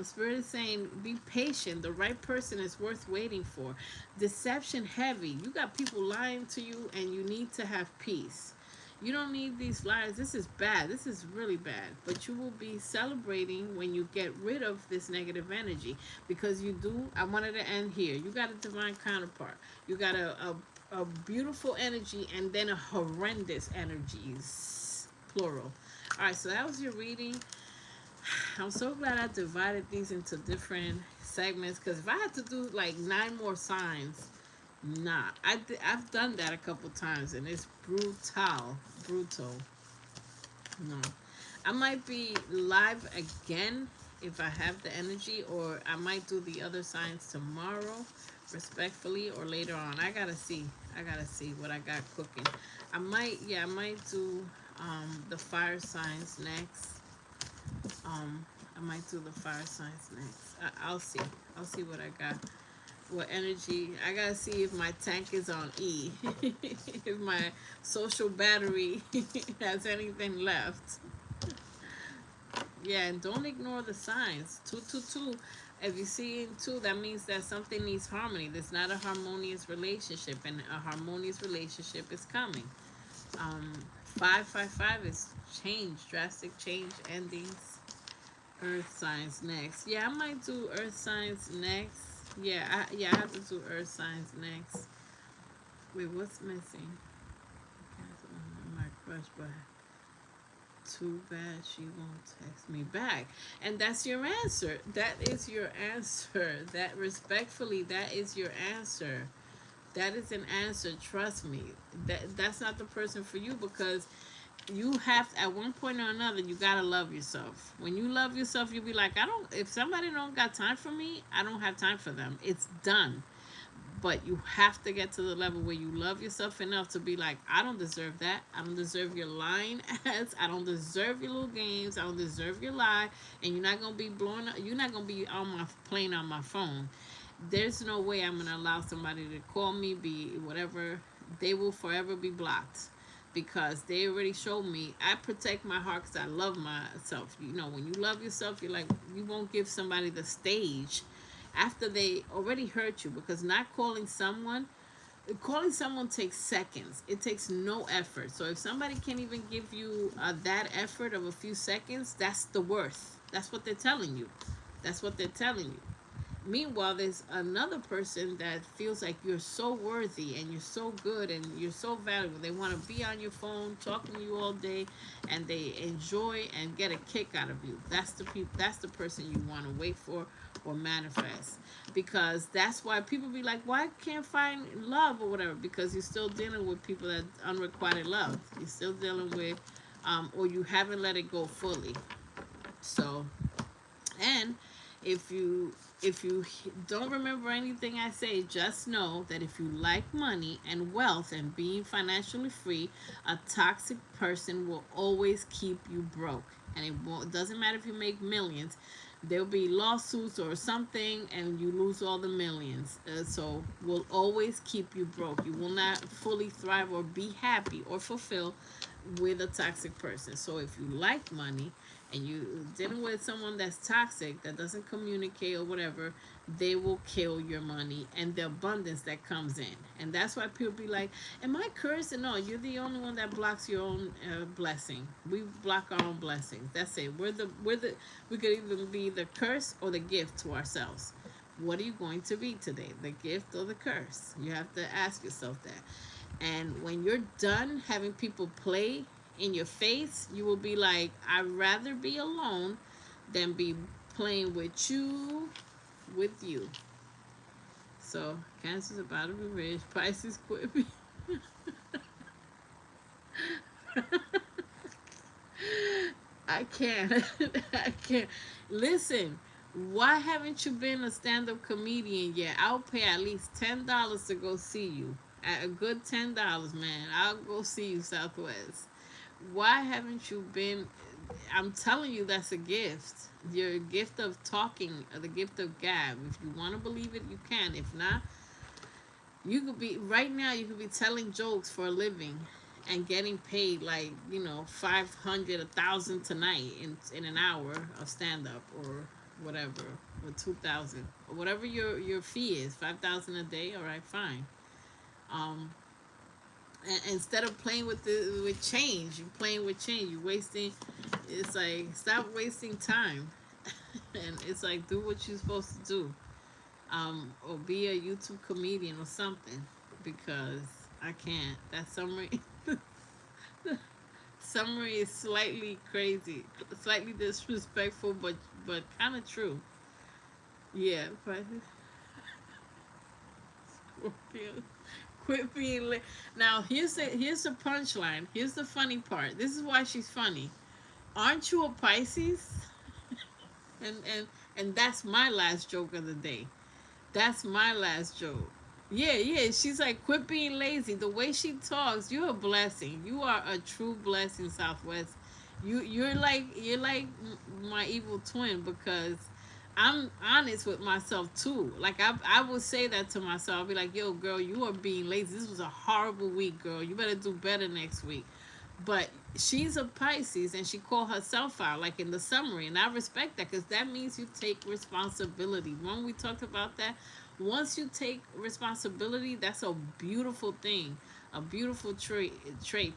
Spirit is saying, be patient. The right person is worth waiting for. Deception heavy. You got people lying to you, and you need to have peace. You don't need these liars. This is bad. This is really bad. But you will be celebrating when you get rid of this negative energy, because you do. I wanted to end here. You got a divine counterpart. You got a beautiful energy, and then a horrendous energies, plural. All right, so that was your reading. I'm so glad I divided these into different segments, because if I had to do like 9 more signs, nah. I've done that a couple times, and it's brutal. No. I might be live again if I have the energy, or I might do the other signs tomorrow, respectfully, or later on. I gotta see what I got cooking. I might do the fire signs next. I might do the fire signs next. I'll see what I got. What energy. I gotta see if my tank is on E. If my social battery has anything left. Yeah, and don't ignore the signs. 222. If you see in 2, that means that something needs harmony. There's not a harmonious relationship, and a harmonious relationship is coming. 555 is change, drastic change, endings. Earth signs next. Yeah, I might do earth signs next. Yeah, I have to do earth signs next. Wait, what's missing? My crush, but too bad she won't text me back. And that's your answer. That is your answer. That, respectfully, that is your answer. That is an answer. Trust me. That's not the person for you, because you have, at one point or another, you gotta love yourself. When you love yourself, you'll be like, if somebody don't got time for me, I don't have time for them. It's done. But you have to get to the level where you love yourself enough to be like, I don't deserve that. I don't deserve your lying ass. I don't deserve your little games. I don't deserve your lie. And you're not gonna be blowing up. You're not gonna be playing on my phone. There's no way I'm gonna allow somebody to call me, be whatever. They will forever be blocked, because they already showed me. I protect my heart because I love myself. When you love yourself, you're like, you won't give somebody the stage after they already hurt you, because not calling someone takes seconds. It takes no effort. So if somebody can't even give you that effort of a few seconds, that's the worth. That's what they're telling you. Meanwhile, there's another person that feels like you're so worthy and you're so good and you're so valuable. They want to be on your phone talking to you all day, and they enjoy and get a kick out of you. That's the person you want to wait for or manifest, because that's why people be like, why can't find love or whatever? Because you're still dealing with people that unrequited love. You're still dealing with, or you haven't let it go fully. So, and if you don't remember anything I say, just know that if you like money and wealth and being financially free, a toxic person will always keep you broke. And it doesn't matter if you make millions. There'll be lawsuits or something, and you lose all the millions. So will always keep you broke. You will not fully thrive or be happy or fulfill with a toxic person. So if you like money and you dealing with someone that's toxic, that doesn't communicate or whatever, they will kill your money and the abundance that comes in. And that's why people be like, am I cursed? No, you're the only one that blocks your own blessing. We block our own blessings. That's it. We could even be the curse or the gift to ourselves. What are you going to be today? The gift or the curse? You have to ask yourself that. And when you're done having people play in your face, you will be like, I'd rather be alone than be playing with you. So, Cancer's about to be rich. Pisces, Scorpio. I can't. Listen, Why haven't you been a stand-up comedian yet? I'll pay at least $10 to go see you. At a good $10, man. I'll go see you, Southwest. Why haven't you been? I'm telling you, that's a gift. Your gift of talking, or the gift of gab. If you want to believe it, you can. If not, you could be right now. You could be telling jokes for a living, and getting paid like 500, 1,000 tonight in an hour of stand up or whatever, or 2,000 or whatever your fee is. 5,000 a day. All right, fine. Um, and instead of playing with change, you're playing with change. You're wasting. It's like, stop wasting time, and it's like, do what you're supposed to do, or be a YouTube comedian or something, because I can't. That summary, summary is slightly crazy, slightly disrespectful, but kind of true. Yeah, but Scorpio. Quit being now. Here's the punchline. Here's the funny part. This is why she's funny. Aren't you a Pisces? And that's my last joke of the day. That's my last joke. Yeah, yeah. She's like, quit being lazy. The way she talks, you're a blessing. You are a true blessing, Southwest. You're like my evil twin, because I'm honest with myself too. Like, I would say that to myself. I'll be like, yo, girl, you are being lazy. This was a horrible week, girl. You better do better next week. But she's a Pisces, and she called herself out, like in the summary, and I respect that, because that means you take responsibility. When we talked about that, once you take responsibility, that's a beautiful thing, a beautiful trait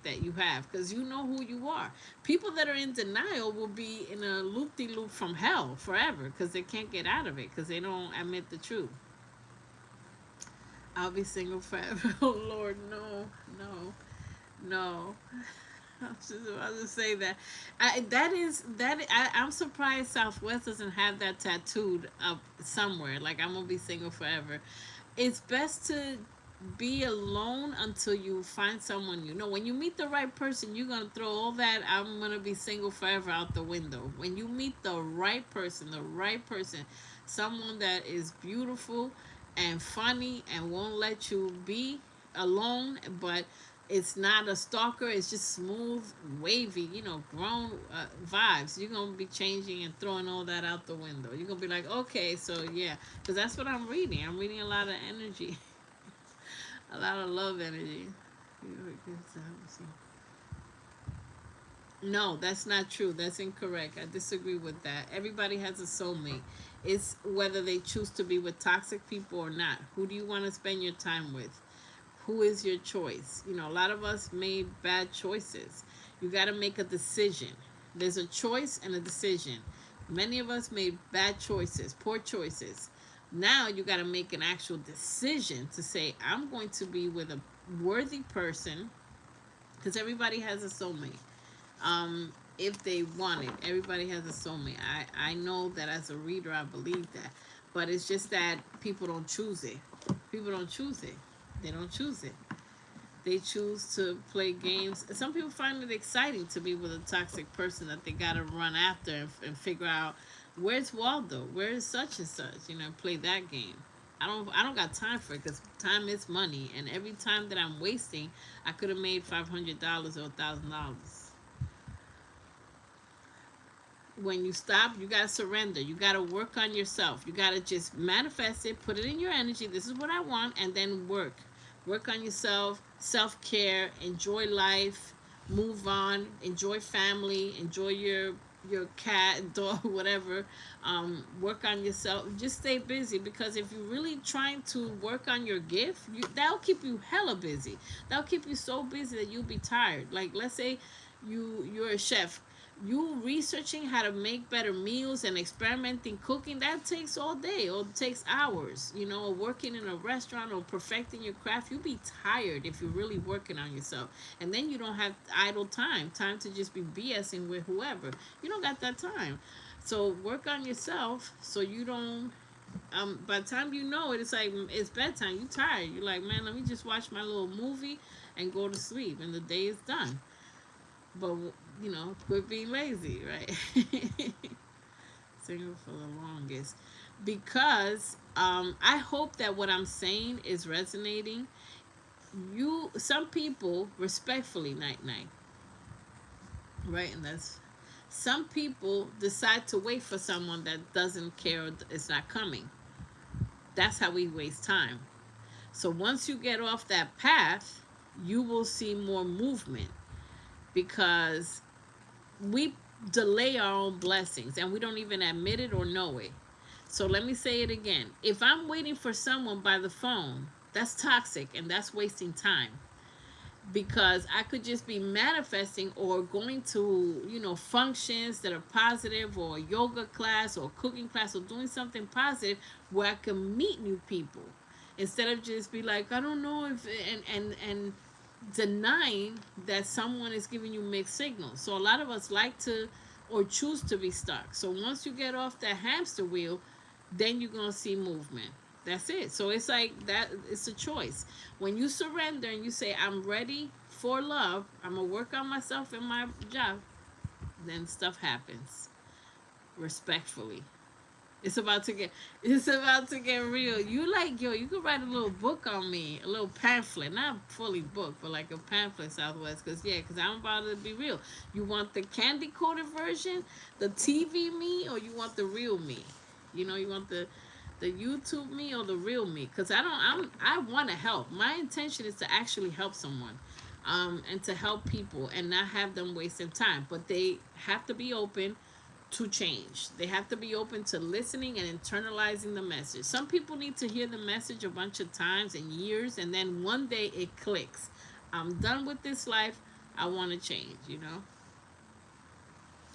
that you have, because you know who you are. People that are in denial will be in a loop-de-loop from hell forever, because they can't get out of it, because they don't admit the truth. I'll be single forever. Oh Lord, no, no, no. I was just about to say that. I'm surprised Southwest doesn't have that tattooed up somewhere. Like, I'm gonna be single forever. It's best to be alone until you find someone you know. When you meet the right person, you're gonna throw all that "I'm gonna be single forever" out the window. When you meet the right person, someone that is beautiful and funny and won't let you be alone, but it's not a stalker. It's just smooth, wavy, grown vibes. You're gonna be changing and throwing all that out the window. You're gonna be like, okay, so yeah, because that's what I'm reading. I'm reading a lot of energy, a lot of love energy. No, that's not true. That's incorrect. I disagree with that. Everybody has a soulmate. It's whether they choose to be with toxic people or not. Who do you want to spend your time with? Who is your choice? A lot of us made bad choices. You got to make a decision. There's a choice and a decision. Many of us made bad choices, poor choices. Now you got to make an actual decision to say, I'm going to be with a worthy person, because everybody has a soulmate. If they want it, everybody has a soulmate. I know that as a reader, I believe that. But it's just that people don't choose it. People don't choose it. They don't choose it. They choose to play games. Some people find it exciting to be with a toxic person that they gotta run after and figure out, where's Waldo, where's such and such. Play that game. I don't got time for it, because time is money, and every time that I'm wasting, I could have made $500 or $1,000. When you stop, you gotta surrender. You gotta work on yourself. You gotta just manifest it, put it in your energy. This is what I want, and then work on yourself. Self-care, enjoy life, move on, enjoy family, enjoy your cat, dog, whatever. Work on yourself. Just stay busy, because if you're really trying to work on your gift, that'll keep you hella busy. That'll keep you so busy that you'll be tired. Like, let's say you're a chef. You researching how to make better meals and experimenting cooking, that takes all day, or it takes hours. Working in a restaurant or perfecting your craft, you'll be tired if you're really working on yourself. And then you don't have idle time to just be BSing with whoever. You don't got that time. So work on yourself, so you don't by the time you know it, it's like it's bedtime. You tired. You're like, man, let me just watch my little movie and go to sleep, and the day is done. But quit being lazy, right? Single for the longest. Because I hope that what I'm saying is resonating. Some people, respectfully, night night, right? And that's, some people decide to wait for someone that doesn't care or is not coming. That's how we waste time. So once you get off that path, you will see more movement, because we delay our own blessings and we don't even admit it or know it. So let me say it again. If I'm waiting for someone by the phone, that's toxic and that's wasting time, because I could just be manifesting or going to, functions that are positive, or a yoga class or cooking class, or doing something positive where I can meet new people, instead of just be like, I don't know if, and denying that someone is giving you mixed signals. So a lot of us like to, or choose to be stuck. So once you get off that hamster wheel, then you're going to see movement. That's it. So it's like that, it's a choice. When you surrender and you say, I'm ready for love, I'm going to work on myself and my job, then stuff happens. Respectfully. It's about to get, it's about to get real. You like, yo, you could write a little book on me, a little pamphlet, not fully book, but like a pamphlet, Southwest. Because I'm about to be real. You want the candy coated version, the TV me, or you want the real me? You want the YouTube me or the real me? Because I want to help. My intention is to actually help someone, and to help people and not have them wasting time. But they have to be open to change. They have to be open to listening and internalizing the message. Some people need to hear the message a bunch of times and years, and then one day it clicks. I'm done with this life. I want to change,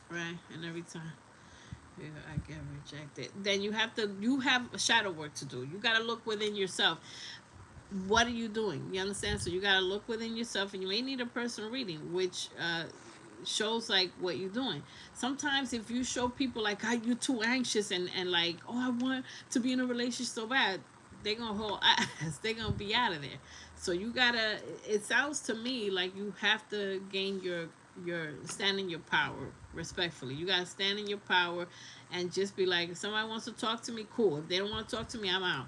right? And every time, yeah, I get rejected, then you have a shadow work to do. You got to look within yourself. What are you doing? You understand? So you got to look within yourself, and you may need a personal reading, which shows like what you're doing. Sometimes if you show people like, oh, you're too anxious, and like, oh, I want to be in a relationship so bad, they're gonna hold ass. They're gonna be out of there. So you gotta, it sounds to me like you have to gain your stand in your power. Respectfully, you gotta stand in your power and just be like, if somebody wants to talk to me, cool. If they don't want to talk to me, I'm out.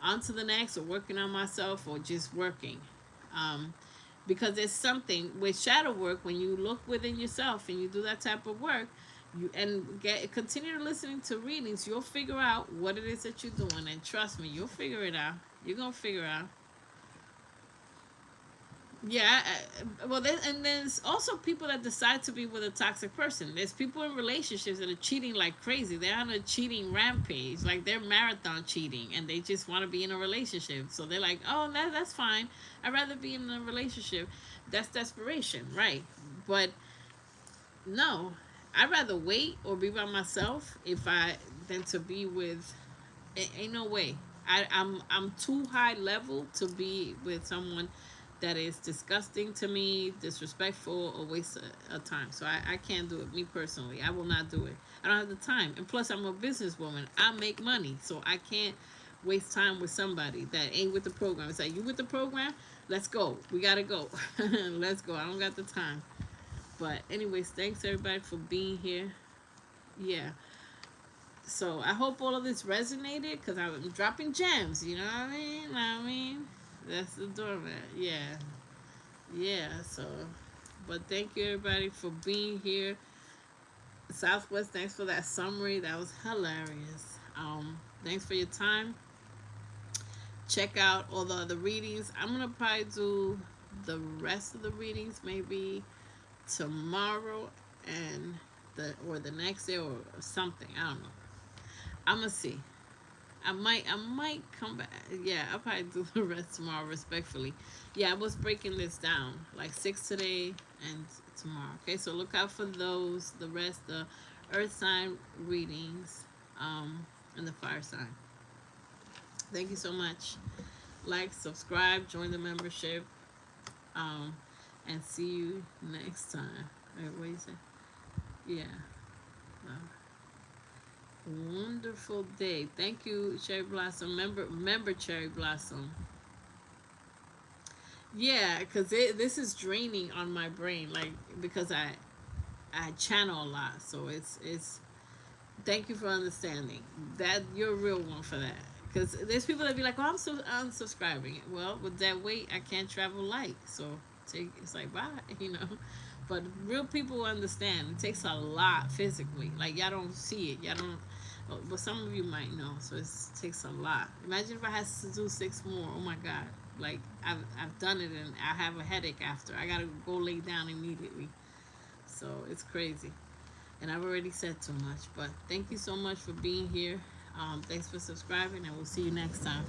On to the next, or working on myself, or just working. um because there's something with shadow work. When you look within yourself and you do that type of work, you and get continue listening to readings, you'll figure out what it is that you're doing, and trust me, you'll figure it out. You're gonna figure out. Yeah, well, and there's also people that decide to be with a toxic person. There's people in relationships that are cheating like crazy. They're on a cheating rampage, like they're marathon cheating, and they just want to be in a relationship. So they're like, oh, that's fine. I'd rather be in a relationship. That's desperation, right? But no, I'd rather wait or be by myself if I than to be with. Ain't no way. I'm too high level to be with someone that is disgusting to me, disrespectful, or waste of time. So I can't do it. Me personally, I will not do it. I don't have the time. And plus, I'm a businesswoman. I make money, so I can't waste time with somebody that ain't with the program. It's like, you with the program? Let's go. We gotta go. Let's go. I don't got the time. But anyways, thanks everybody for being here. Yeah. So I hope all of this resonated, because I'm dropping gems. You know what I mean? That's the doormat. Yeah. Yeah. So, but thank you everybody for being here. Southwest, thanks for that summary. That was hilarious. Thanks for your time. Check out all the other readings. I'm gonna probably do the rest of the readings maybe tomorrow, and the next day, or something. I don't know. I'm gonna see. I might come back. Yeah, I'll probably do the rest tomorrow, respectfully. Yeah, I was breaking this down, like 6 today and tomorrow. Okay, so look out for those. The rest, the earth sign readings, and the fire sign. Thank you so much. Like, subscribe, join the membership, um, and see you next time. Wait, what do you say? Yeah. Wonderful day. Thank you, Cherry Blossom. Member Cherry Blossom. Yeah, because this is draining on my brain, like, because I channel a lot, so it's Thank you for understanding. That you're a real one for that. Because there's people that be like, "Oh, I'm unsubscribing." Well, with that weight, I can't travel light. So it's like bye, you know. But real people understand. It takes a lot physically. Like y'all don't see it. Y'all don't. But some of you might know. So it takes a lot. Imagine if I had to do 6 more. Oh my God. Like I've done it and I have a headache after. I gotta go lay down immediately. So it's crazy. And I've already said too much. But thank you so much for being here. Thanks for subscribing, and we'll see you next time.